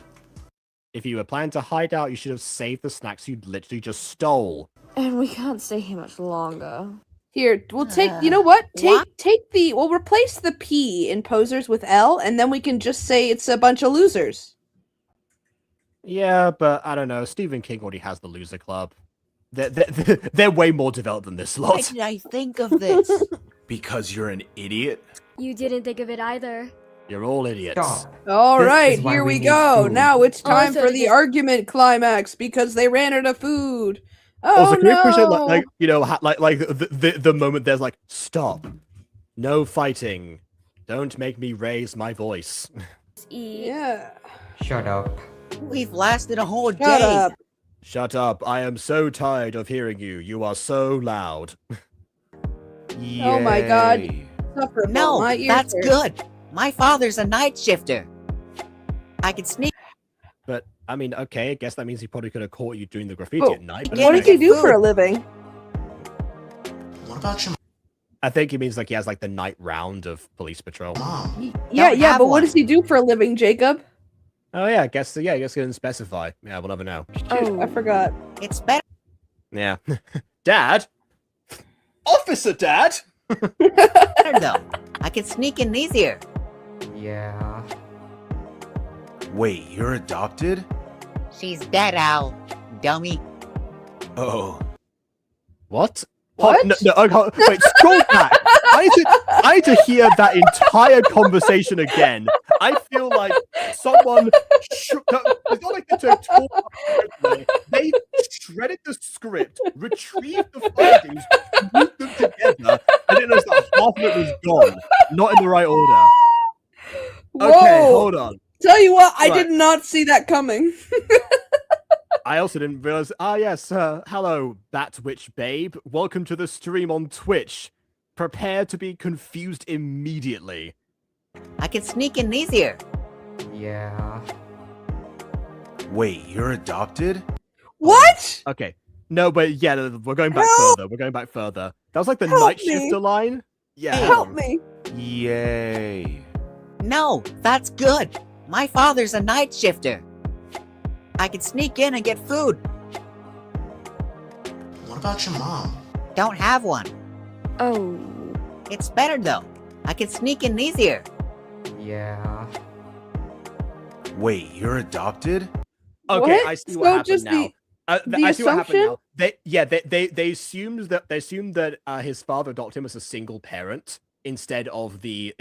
If you were planning to hide out, you should have saved the snacks you literally just stole. And we can't stay here much longer. Here, we'll take, you know what? We'll replace the P in posers with L, and then we can just say it's a bunch of losers. Yeah, but I don't know. Stephen King already has the loser club. They're way more developed than this Why lot. did I think of this? Because you're an idiot? You didn't think of it either. You're all idiots. Stop. All This right, is why here we we need go. food. Now it's time Also, for the just- argument climax because they ran out of food. Oh Also, can you appreciate no! like the moment there's like, stop, no fighting, don't make me raise my voice. Eat. Yeah. Shut up. We've lasted a whole day. Shut up. Shut up! I am so tired of hearing you. You are so loud. Oh my God. Yay. Suffer from No, my ears that's hurt. good. My father's a night shifter. I can sneak. But I mean, okay, I guess that means he probably could have caught you doing the graffiti Oh, at night. But Yeah, What okay. does he do food. for a living? What about your I think he means like he has like the night round of police patrol. mom? Yeah, Don't yeah, have but what one. does he do for a living, Jacob? Oh yeah, I guess so. Yeah, I guess he didn't specify. Yeah, we'll never know. Shoot, Oh. I forgot. It's better. Yeah, Dad, Officer Dad. though. I can sneak in easier. Yeah. Wait, you're adopted? She's dead, Al. Dummy. Oh. What? What? No, wait, scroll back. I need to hear that entire conversation again. I feel like someone. It's not like they took They shredded the script, retrieved the findings, moved them together, and then there's that half of it was gone, not in the right order. Whoa! Okay, hold on. Tell you what, I Right. did not see that coming. I also didn't realize. Yes. Hello, Bat Witch Babe. Welcome to the stream on Twitch. Prepare to be confused immediately. I can sneak in easier. Yeah. Wait, you're adopted? What? Okay. No, but yeah, we're going back Help! further. We're going back further. That was like the Help night me! shifter line. Yeah. Help me. Yay. No, that's good. My father's a night shifter. I can sneak in and get food. What about your mom? Don't have one. Oh. It's better though. I can sneak in easier. Yeah. Wait, you're adopted? Okay, What? I see So what happened just now. the I see what happened assumption? now. They assumed that his father adopted him as a single parent instead of the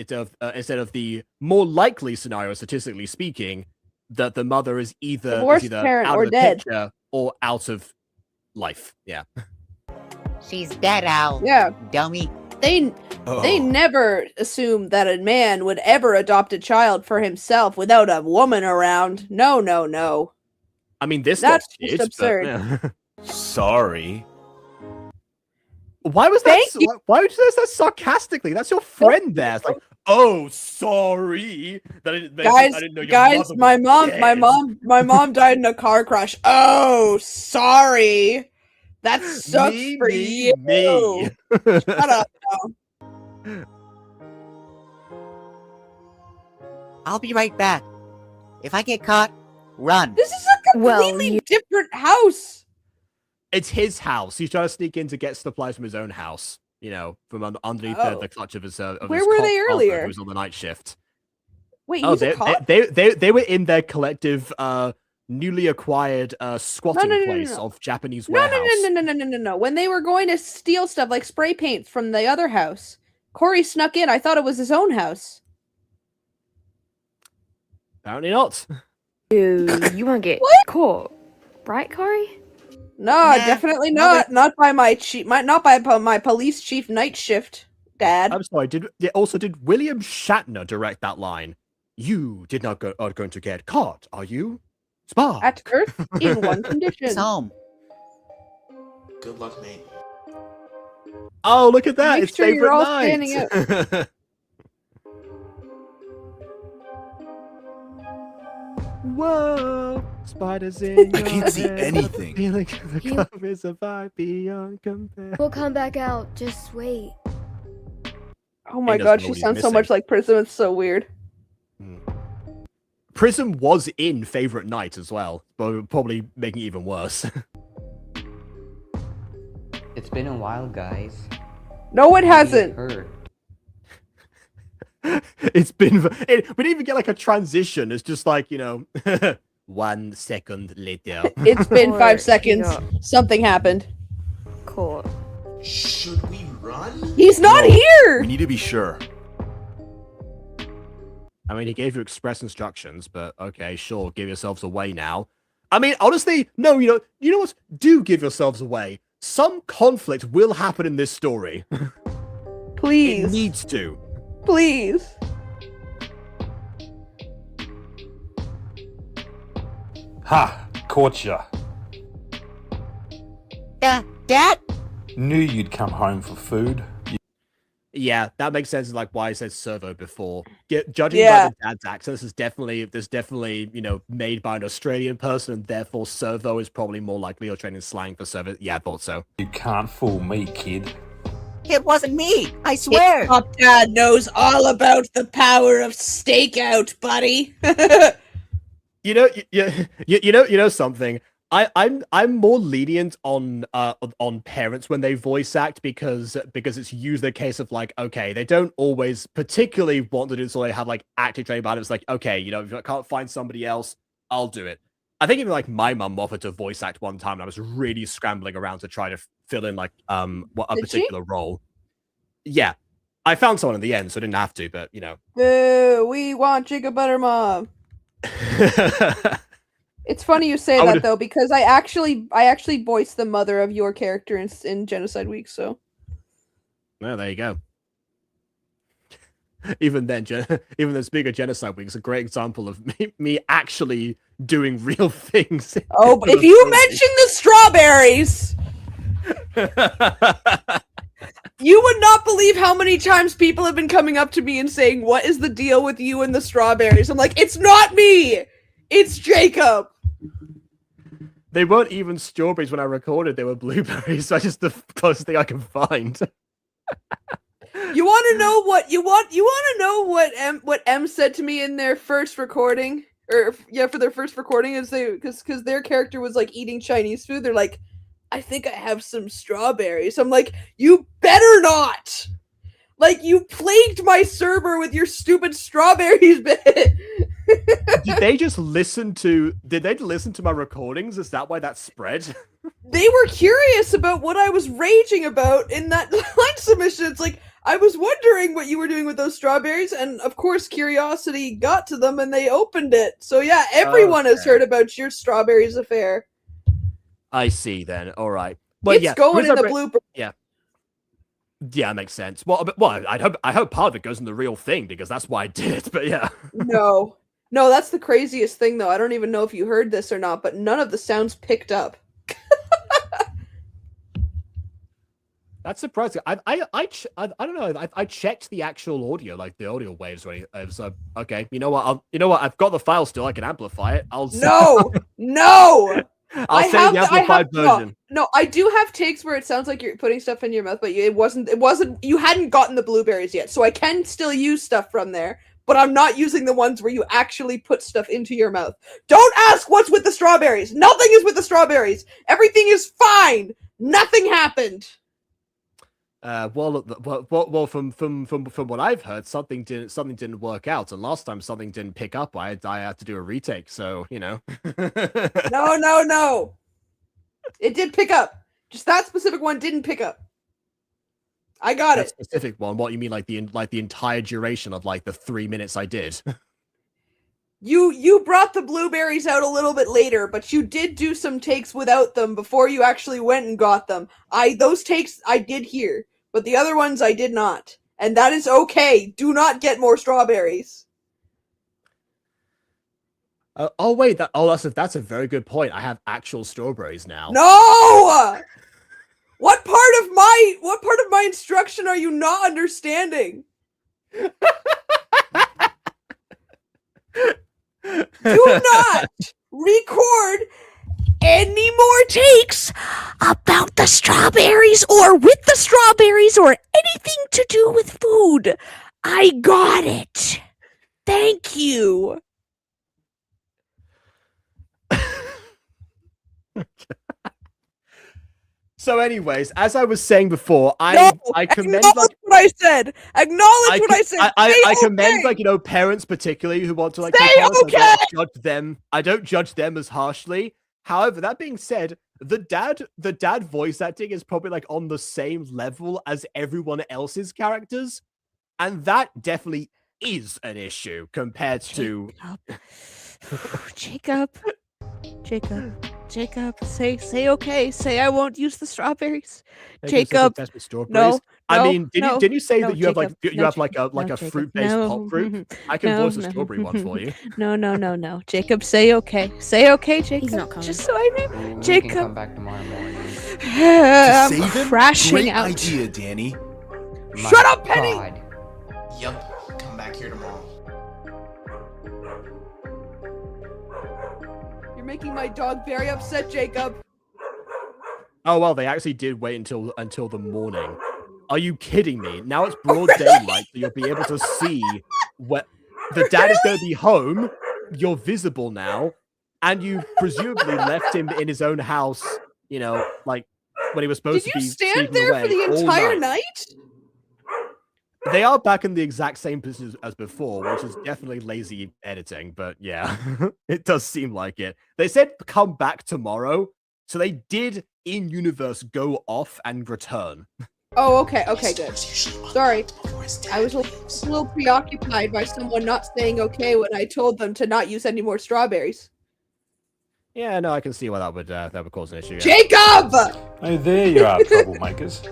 more likely scenario, statistically speaking, that the mother is either Divorced parent out or of the dead. picture or out of life. Yeah. She's dead, Al. Yeah, Dummy. they Oh. they never assumed that a man would ever adopt a child for himself without a woman around. No, no, no. I mean, this That's lot just did, but, absurd. yeah. Sorry. Why was that? Thank you. Why would you say that sarcastically? That's your friend there. It's like, oh, sorry. That I Guys, didn't know your guys, mother was dead. my mom died in a car crash. Oh, sorry. That sucks Me, for me, you. me. Shut up. I'll be right back. If I get caught, run. This is a Well, completely different house. It's his house. He's trying to sneak in to get supplies from his own house. from underneath the clutch of his Where were they earlier? Who was on the night shift. Wait, he's a cop? They were in their collective newly acquired squatting place of Japanese warehouse. No. When they were going to steal stuff like spray paint from the other house, Corey snuck in. I thought it was his own house. Apparently not. Dude, you won't get caught, right, Corey? No, definitely not. Not by my chief. Not by my police chief night shift, Dad. I'm sorry. Did William Shatner direct that line? You did not are going to get caught, are you? Spark. At Earth in one condition. It's home. Good luck, mate. Oh, look at that! Make It's sure favorite you're all night. standing up. Whoa! Spiders in I can't see anything. Feeling the club is a vibe beyond compare. We'll come back out. Just wait. Oh my god, she sounds so much like Prism. It's so weird. Prism was in Favorite Night as well, but probably making it even worse. It's been a while, guys. No, it hasn't. It's been. We didn't even get like a transition. It's just like 1 second later. It's been 5 seconds. Something happened. Cool. Should we run? He's not here. We need to be sure. I mean, he gave you express instructions, but okay, sure, give yourselves away now. I mean, honestly, no, you know what? Do give yourselves away. Some conflict will happen in this story. Please. It needs to. Please. Ha! Caught ya. Dad? Knew you'd come home for food. Yeah, that makes sense. Like why I said servo before. Judging by the dad's accent, this is definitely made by an Australian person, and therefore servo is probably more likely or training slang for servo. Yeah, I thought so. You can't fool me, kid. It wasn't me. I swear. Top Dad knows all about the power of stakeout, buddy. You know something. I'm more lenient on parents when they voice act because it's usually the case of like, okay, they don't always particularly want to do this, so they have like active training about it. It's like, okay, if I can't find somebody else, I'll do it. I think even like my mum offered to voice act one time, and I was really scrambling around to try to fill in like a particular role. Yeah, I found someone in the end, so I didn't have to. But Boo! We want Chica Butter Mom. It's funny you say that though, because I actually voiced the mother of your character in Genocide Week. So, well, there you go. Even then, speaking of Genocide Week, it's a great example of me actually doing real things. Oh, but if you mention the strawberries, you would not believe how many times people have been coming up to me and saying, "What is the deal with you and the strawberries?" I'm like, "It's not me. It's Jacob." They weren't even strawberries when I recorded. They were blueberries. So that's just the closest thing I can find. You want to know what what M said to me in their first recording, for their first recording, is because their character was like eating Chinese food. They're like, "I think I have some strawberries." I'm like, "You better not! Like, you plagued my server with your stupid strawberries bit." Did they listen to my recordings? Is that why that spread? They were curious about what I was raging about in that line submission. It's like, I was wondering what you were doing with those strawberries, and of course curiosity got to them and they opened it. So yeah, everyone has heard about your strawberries affair. I see then. All right. Well, it's going in the blooper. Yeah. Yeah, makes sense. Well, I hope part of it goes in the real thing, because that's why I did it. But yeah. No, that's the craziest thing, though. I don't even know if you heard this or not, but none of the sounds picked up. That's surprising. I don't know. I checked the actual audio, like the audio waves. So okay, you know what? I've got the file still. I can amplify it. No. I'll send the amplified version. No, I do have takes where it sounds like you're putting stuff in your mouth, but it wasn't. You hadn't gotten the blueberries yet, so I can still use stuff from there. But I'm not using the ones where you actually put stuff into your mouth. Don't ask what's with the strawberries. Nothing is with the strawberries. Everything is fine. Nothing happened. Well, from what I've heard, something didn't work out, and last time something didn't pick up, I had to do a retake. So No. It did pick up. Just that specific one didn't pick up. I got that it. specific one. What you mean, like the entire duration of like the 3 minutes I did? You brought the blueberries out a little bit later, but you did do some takes without them before you actually went and got them. Those takes I did hear, but the other ones I did not. And that is okay. Do not get more strawberries. That's a very good point. I have actual strawberries now. No! What part of my instruction are you not understanding? Do not record any more takes about the strawberries or with the strawberries or anything to do with food. I got it. Thank you. So, anyways, as I was saying before, I commend what I said. Acknowledge what I said. I commend parents particularly who want to Say I don't judge them. I don't judge them as harshly. However, that being said, the dad voice acting is probably like on the same level as everyone else's characters, and that definitely is an issue compared to Jacob, say okay. Say I won't use the strawberries. Jacob, no. I mean, didn't you say that you Jacob, have like a fruit-based pop fruit? I can voice a strawberry one for you. No. Jacob, say okay. Say okay, Jacob. He's not coming. Just so I know. Jacob. You can come back tomorrow morning. I'm crashing Great out. idea, Danny. Shut up, Penny! God. Yup, come back here tomorrow. You're making my dog very upset, Jacob. Oh well, they actually did wait until the morning. Are you kidding me? Now it's broad daylight, so you'll be able to see what the dad is going to be home. You're visible now, and you presumably left him in his own house. You know, like when he was supposed to be. Did you stand sleeping there away for the all entire night? They are back in the exact same position as before, which is definitely lazy editing, but yeah, it does seem like it. They said come back tomorrow, so they did in universe go off and return. Oh, okay, good. Sorry, I was a little preoccupied by someone not saying okay when I told them to not use any more strawberries. Yeah, no, I can see why that would cause an issue. Yeah. Jacob! Oh, there you are, troublemakers.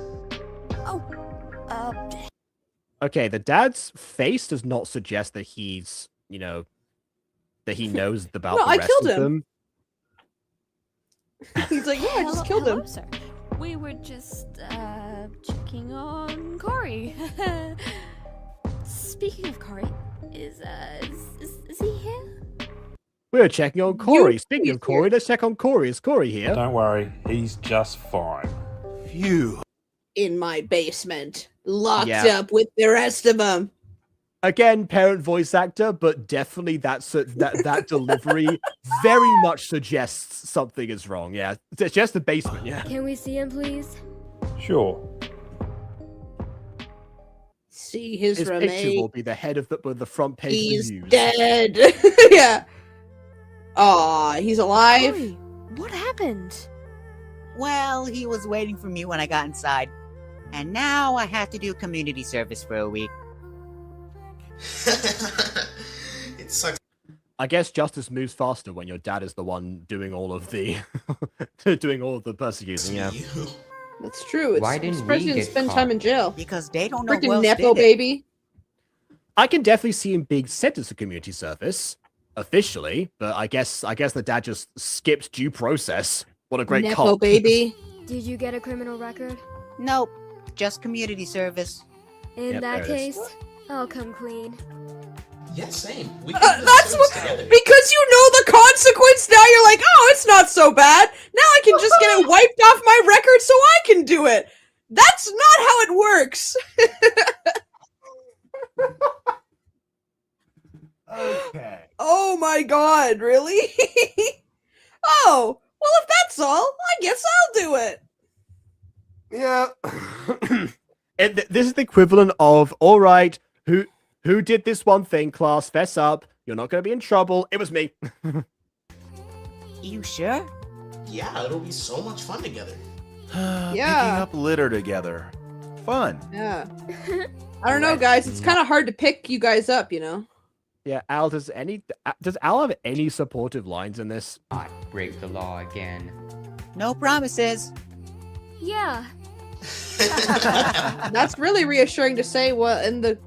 Okay, the dad's face does not suggest that he's, that he knows about the rest of them. He's like, yeah, I just killed him. Hello, sir. We were just checking on Corey. Speaking of Corey, is he here? We're checking on Corey. Speaking of Corey, let's check on Corey. Is Corey here? Don't worry, he's just fine. Phew. In my basement, locked up with the rest of them. Again, parent voice actor, but definitely that delivery very much suggests something is wrong. Yeah, it's just the basement. Yeah. Can we see him, please? Sure. See his picture will be the head of the front page. He's of the news. dead. Yeah. Aw, he's alive. Corey, what happened? Well, he was waiting for me when I got inside. And now I have to do community service for a week. It sucks. I guess justice moves faster when your dad is the one doing all of the persecuting. Yeah, that's true. Why didn't this person we get spend caught? time in jail? Because they don't know who Freaking else Nepo did it. baby. I can definitely see him being sentenced to community service officially, but I guess the dad just skipped due process. What a great Nepo cop. baby. Did you get a criminal record? Nope, just community service. In that case, I'll come clean. Yeah, same. We That's what, because you know the consequence. Now you're like, oh, it's not so bad. Now I can just get it wiped off my record so I can do it. That's not how it works. Okay. Oh my god, really? Oh, well, if that's all, I guess I'll do it. Yeah. This is the equivalent of, all right, who did this one thing, class? Fess up. You're not going to be in trouble. It was me. You sure? Yeah, it'll be so much fun together. Picking up litter together. Fun. Yeah. I don't know, guys. It's kind of hard to pick you guys up, you know? Yeah, Al, does Al have any supportive lines in this? I break the law again. No promises. Yeah. That's really reassuring to say in the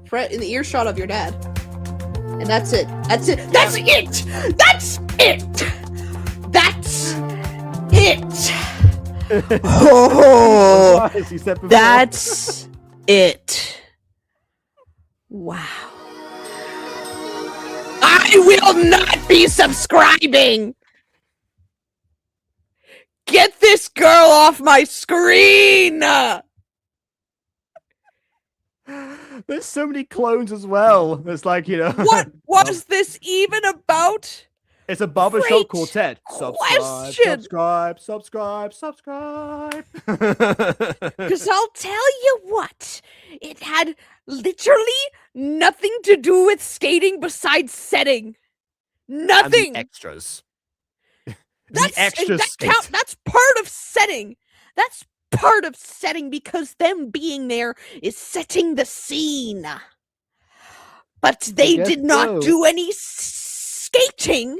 earshot of your dad. And that's it. That's it. That's it. That's it. That's it. Oh, that's it. Wow. I will not be subscribing. Get this girl off my screen. There's so many clones as well. It's like, you know. What was this even about? It's a barbershop Great quartet. question. Subscribe. Because I'll tell you what, it had literally nothing to do with skating besides setting. Nothing. And the extras. That's part of setting. That's part of setting because them being there is setting the scene. But they did not do any skating.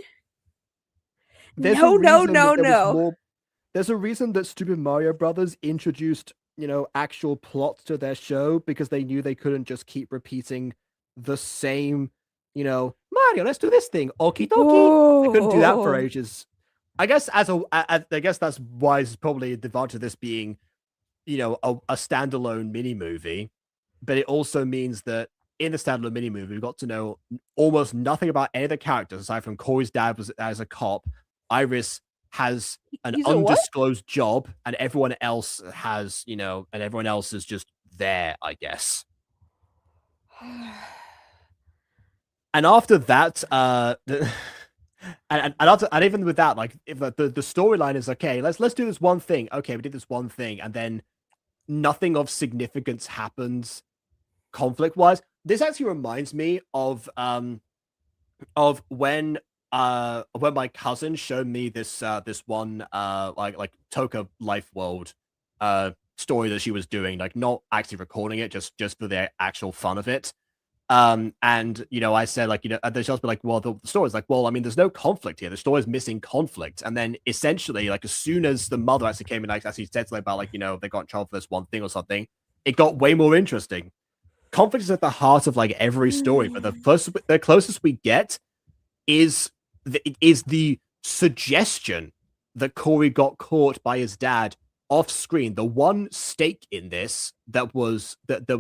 No. There's a reason that Stupid Mario Brothers introduced, actual plots to their show because they knew they couldn't just keep repeating the same, Mario, let's do this thing. Okie dokie. They couldn't do that for ages. I guess I guess that's why it's probably the advantage of this being, a standalone mini movie, but it also means that in the standalone mini movie, we got to know almost nothing about any of the characters aside from Corey's dad was as a cop. Iris has an undisclosed job, and everyone else has, and everyone else is just there, I guess. And after that, and even with that, like if the storyline is okay, let's do this one thing. Okay, we did this one thing, and then nothing of significance happens conflict-wise. This actually reminds me of when my cousin showed me this one like Toka Life World story that she was doing, like not actually recording it, just for the actual fun of it. And I said, like, and then she was like, well, the story's like, well, I mean, there's no conflict here. The story's missing conflict. And then essentially, like, as soon as the mother actually came in, actually said something about, like, they got in trouble for this one thing or something, it got way more interesting. Conflict is at the heart of like every story, but the closest we get is the suggestion that Corey got caught by his dad off screen. The one stake in this that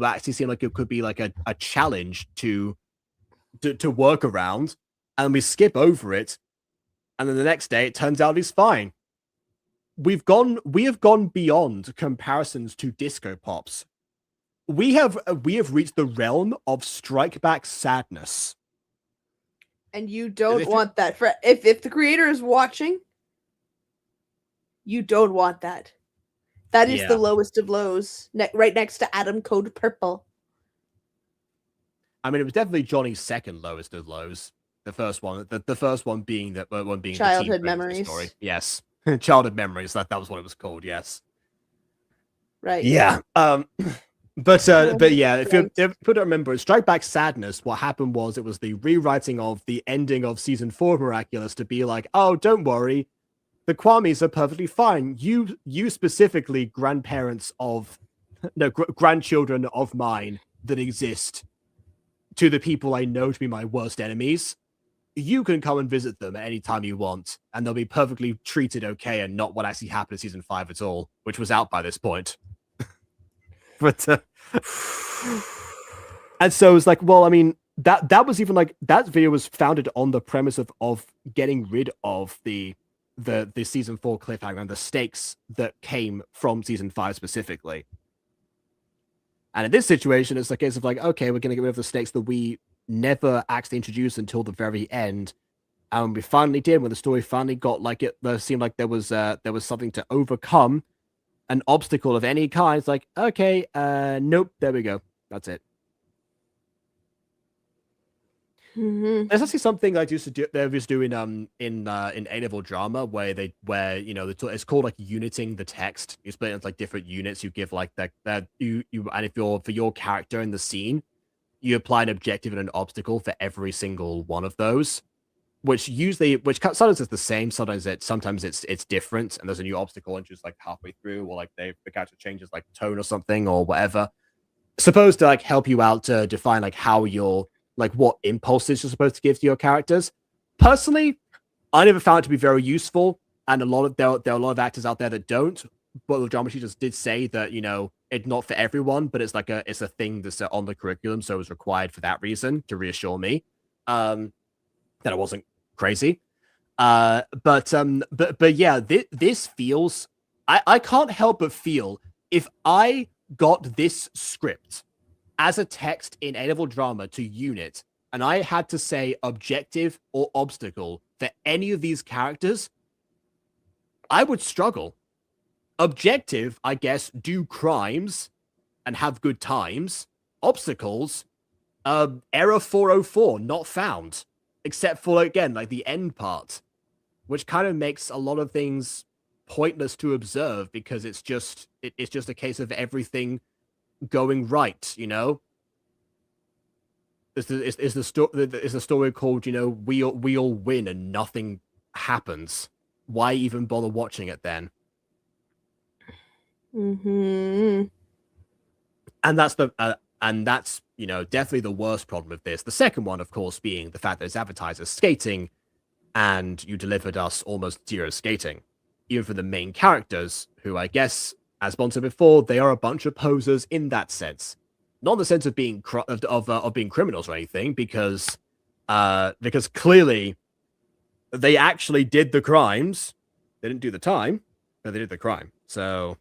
actually seemed like it could be like a challenge to work around, and we skip over it, and then the next day it turns out he's fine. We have gone beyond comparisons to disco pops. We have reached the realm of strike back sadness. And you don't want that. If the creator is watching, you don't want that. That is the lowest of lows, right next to Adam Code Purple. I mean, it was definitely Johnny's second lowest of lows. The first one, the first one being Childhood Memories. Story. Yes, Childhood Memories. That was what it was called. Yes. Right. Yeah. But yeah, if you don't remember, Strike Back Sadness, what happened was it was the rewriting of the ending of season 4 of Miraculous to be like, oh, don't worry, the Kwamis are perfectly fine. You specifically, grandchildren of mine that exist to the people I know to be my worst enemies, you can come and visit them at any time you want, and they'll be perfectly treated okay, and not what actually happened in season 5 at all, which was out by this point. But and so it's like, well, I mean, that was even like that video was founded on the premise of getting rid of the season 4 cliffhanger and the stakes that came from season 5 specifically. And in this situation, it's a case of like, okay, we're gonna get rid of the stakes that we never actually introduced until the very end. And we finally did when the story finally got like it seemed like there was something to overcome. an obstacle of any kind, it's like, okay, nope, there we go. That's it. There's actually something I used to do. They was doing in A-level drama where it's called like uniting the text. You split it into like different units. You give like that you and if you're for your character in the scene, you apply an objective and an obstacle for every single one of those. Which sometimes it's the same, sometimes it's different, and there's a new obstacle and just like halfway through, or like the character changes like tone or something or whatever. Supposed to like help you out to define like how you're like what impulses you're supposed to give to your characters. Personally, I never found it to be very useful, and there are a lot of actors out there that don't. But the drama teachers did say that it's not for everyone, but it's a thing that's on the curriculum, so it was required for that reason to reassure me that I wasn't crazy. But yeah, this feels. I can't help but feel if I got this script as a text in A-level drama to unit, and I had to say objective or obstacle for any of these characters, I would struggle. Objective, I guess, do crimes and have good times. Obstacles, error 404, not found. Except for, again, like the end part, which kind of makes a lot of things pointless to observe because it's just a case of everything going right, It's the story called, we all win and nothing happens. Why even bother watching it then? Mm-hmm. And that's definitely the worst problem with this. The second one, of course, being the fact that it's advertised as skating, and you delivered us almost zero skating, even for the main characters, who I guess, as Bond said before, they are a bunch of posers in that sense, not in the sense of being being criminals or anything, because clearly they actually did the crimes. They didn't do the time, but they did the crime. So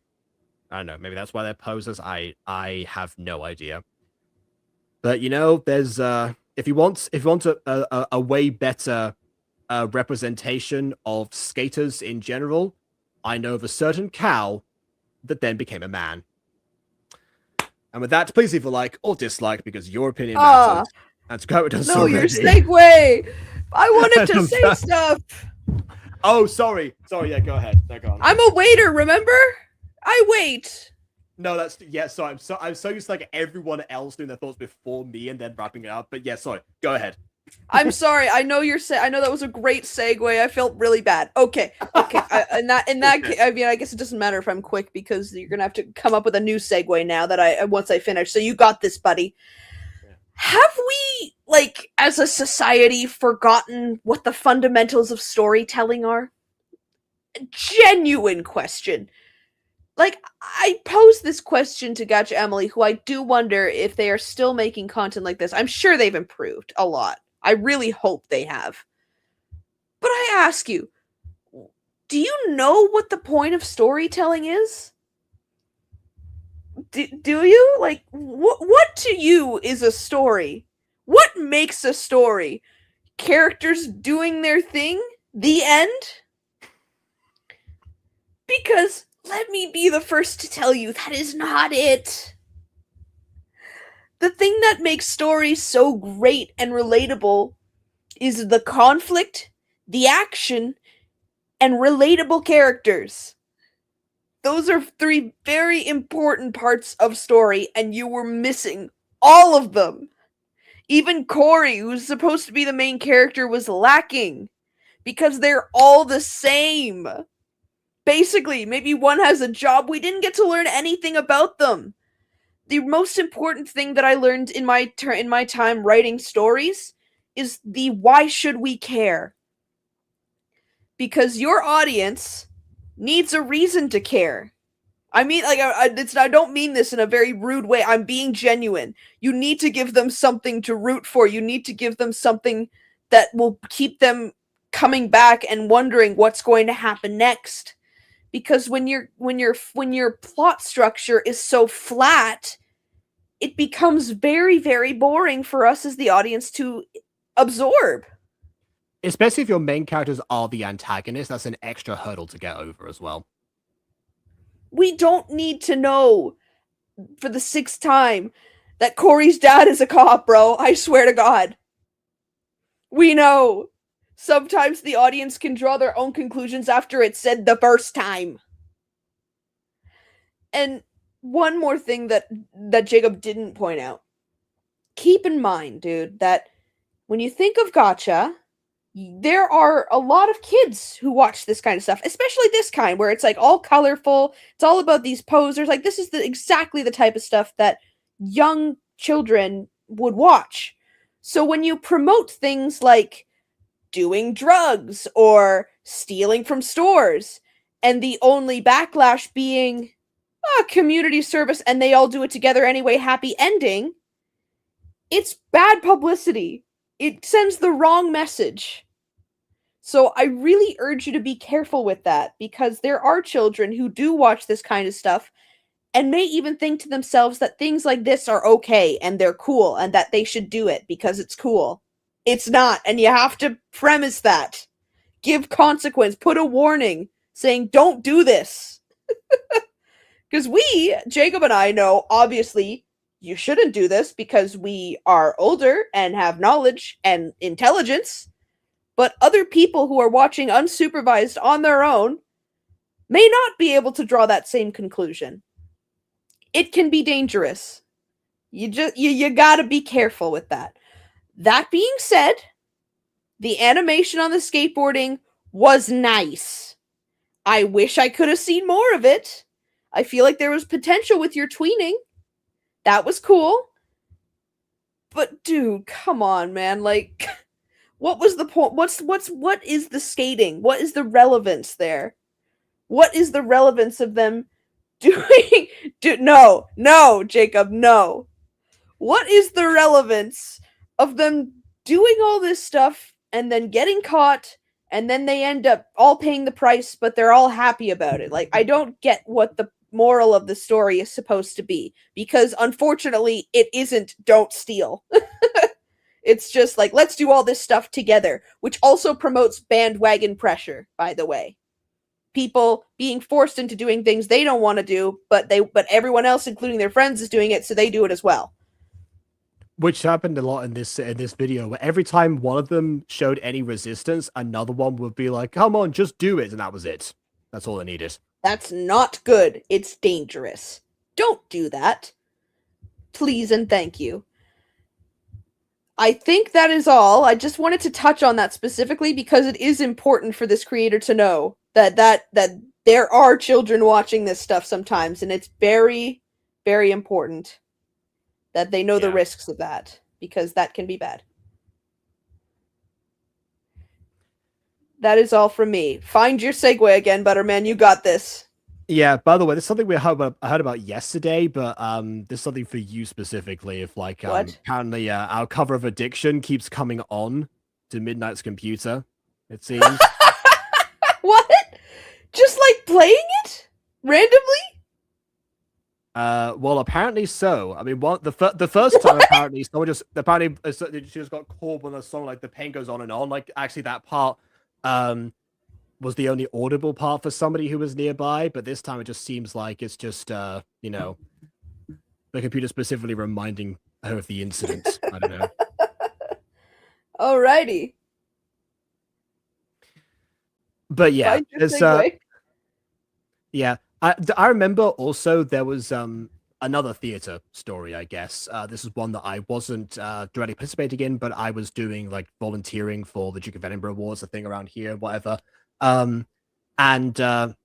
I don't know. Maybe that's why they're posers. I have no idea. But there's if you want a way better representation of skaters in general, I know of a certain cow that then became a man. And with that, please leave a like or dislike because your opinion matters. And Scarlet does no, your segue. I wanted to say stuff. Oh, sorry. Yeah, go ahead. No, go on. I'm a waiter. Remember? I wait. No, sorry. I'm so used to like everyone else doing their thoughts before me and then wrapping it up. But yeah, sorry. Go ahead. I'm sorry. I know I know that was a great segue. I felt really bad. Okay. In that case, I mean, I guess it doesn't matter if I'm quick because you're gonna have to come up with a new segue now that once I finish. So you got this, buddy. Yeah. Have we, like, as a society, forgotten what the fundamentals of storytelling are? A genuine question. Like, I posed this question to Gacha Emily, who I do wonder if they are still making content like this. I'm sure they've improved a lot. I really hope they have. But I ask you, do you know what the point of storytelling is? Do you? Like, what to you is a story? What makes a story? Characters doing their thing? The end? Because let me be the first to tell you that is not it. The thing that makes stories so great and relatable is the conflict, the action, and relatable characters. Those are 3 very important parts of story, and you were missing all of them. Even Corey, who's supposed to be the main character, was lacking because they're all the same. Basically, maybe one has a job. We didn't get to learn anything about them. The most important thing that I learned in my time writing stories is the why should we care? Because your audience needs a reason to care. I mean, like, I don't mean this in a very rude way. I'm being genuine. You need to give them something to root for. You need to give them something that will keep them coming back and wondering what's going to happen next. Because when your plot structure is so flat, it becomes very, very boring for us as the audience to absorb. Especially if your main characters are the antagonist, that's an extra hurdle to get over as well. We don't need to know for the 6th time that Corey's dad is a cop, bro. I swear to God. We know. Sometimes the audience can draw their own conclusions after it's said the first time. And one more thing that Jacob didn't point out. Keep in mind, dude, that when you think of Gacha, there are a lot of kids who watch this kind of stuff, especially this kind where it's like all colorful. It's all about these posers. Like this is exactly the type of stuff that young children would watch. So when you promote things like doing drugs or stealing from stores, and the only backlash being community service and they all do it together anyway, happy ending, it's bad publicity. It sends the wrong message. So I really urge you to be careful with that, because there are children who do watch this kind of stuff and may even think to themselves that things like this are okay and they're cool and that they should do it because it's cool. It's not, and you have to premise that. Give consequence, put a warning saying don't do this. Because we, Jacob and I, know, obviously, you shouldn't do this because we are older and have knowledge and intelligence. But other people who are watching unsupervised on their own may not be able to draw that same conclusion. It can be dangerous. You gotta be careful with that. That being said, the animation on the skateboarding was nice. I wish I could have seen more of it. I feel like there was potential with your tweening. That was cool. But dude, come on, man. Like, what was the point? What is the skating? What is the relevance there? What is the relevance of them doing no, Jacob, no. What is the relevance of them doing all this stuff and then getting caught and then they end up all paying the price, but they're all happy about it? Like, I don't get what the moral of the story is supposed to be, because unfortunately it isn't don't steal. It's just like, let's do all this stuff together, which also promotes bandwagon pressure, by the way. People being forced into doing things they don't want to do, but everyone else, including their friends, is doing it, so they do it as well. Which happened a lot in this video, where every time one of them showed any resistance, another one would be like, come on, just do it, and that was it. That's all they needed. That's not good. It's dangerous. Don't do that. Please and thank you. I think that is all. I just wanted to touch on that specifically because it is important for this creator to know that there are children watching this stuff sometimes, and it's very, very important that they know the risks of that, because that can be bad. That is all from me. Find your segue again, Butterman. You got this. Yeah, by the way, there's something I heard about yesterday, but there's something for you specifically. If like apparently our cover of Addiction keeps coming on to Midnight's computer, it seems. What? Just like playing it randomly? Well, apparently so. I mean, the first time apparently someone she just got caught when the song like the pain goes on and on. Like actually that part was the only audible part for somebody who was nearby, but this time it just seems like it's just you know, the computer specifically reminding her of the incident. I don't know. Alrighty. But yeah, there's yeah. I remember also there was another theater story, I guess. This is one that I wasn't directly participating in, but I was doing like volunteering for the Duke of Edinburgh Awards, a thing around here, whatever. And they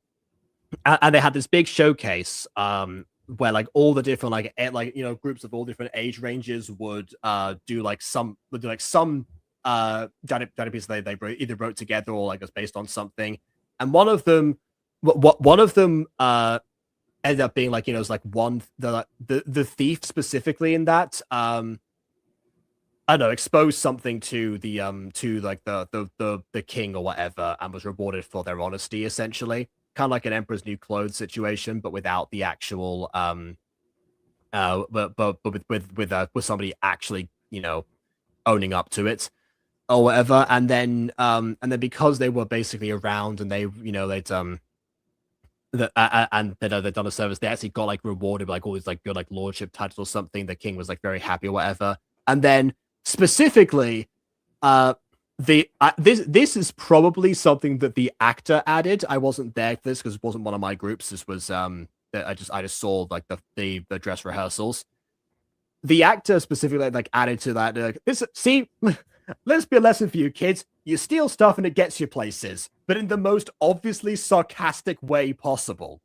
had this big showcase where like all the different like you know, groups of all different age ranges would do some data piece they either wrote together or like was based on something. And one of them ended up being like, you know, it's like the thief specifically in that I don't know, exposed something to the the king or whatever, and was rewarded for their honesty, essentially. Kind of like an Emperor's New Clothes situation, but without the actual but with somebody actually, you know, owning up to it or whatever. And then because they were basically around and they, you know, they'd and they've done a service. They actually got like rewarded like all these like good like lordship titles or something. The king was like very happy or whatever. And then specifically, this is probably something that the actor added. I wasn't there for this because it wasn't one of my groups. This was I just saw like the dress rehearsals. The actor specifically like added to that. Let's be a lesson for you kids. You steal stuff and it gets you places, but in the most obviously sarcastic way possible.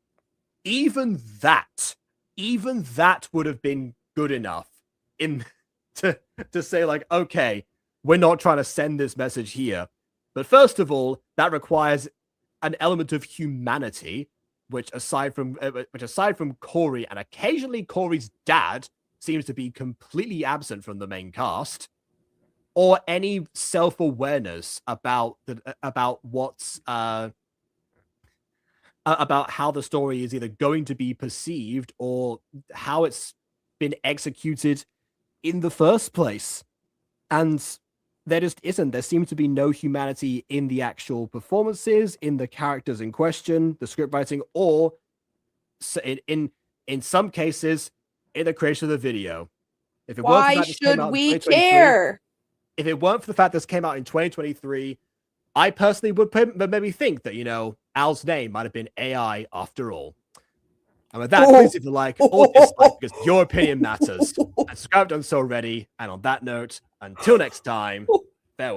Even that would have been good enough to say like, okay, we're not trying to send this message here. But first of all, that requires an element of humanity, which aside from Corey and occasionally Corey's dad seems to be completely absent from the main cast, or any self-awareness about what's about how the story is either going to be perceived or how it's been executed in the first place. And there just isn't. There seems to be no humanity in the actual performances, in the characters in question, the script writing, or in some cases, in the creation of the video. If it Why should we care? If it weren't for the fact this came out in 2023, I personally would maybe think that, Al's name might have been AI after all. And with that, please if you like, or dislike, because your opinion matters. And subscribe done so already. And on that note, until next time,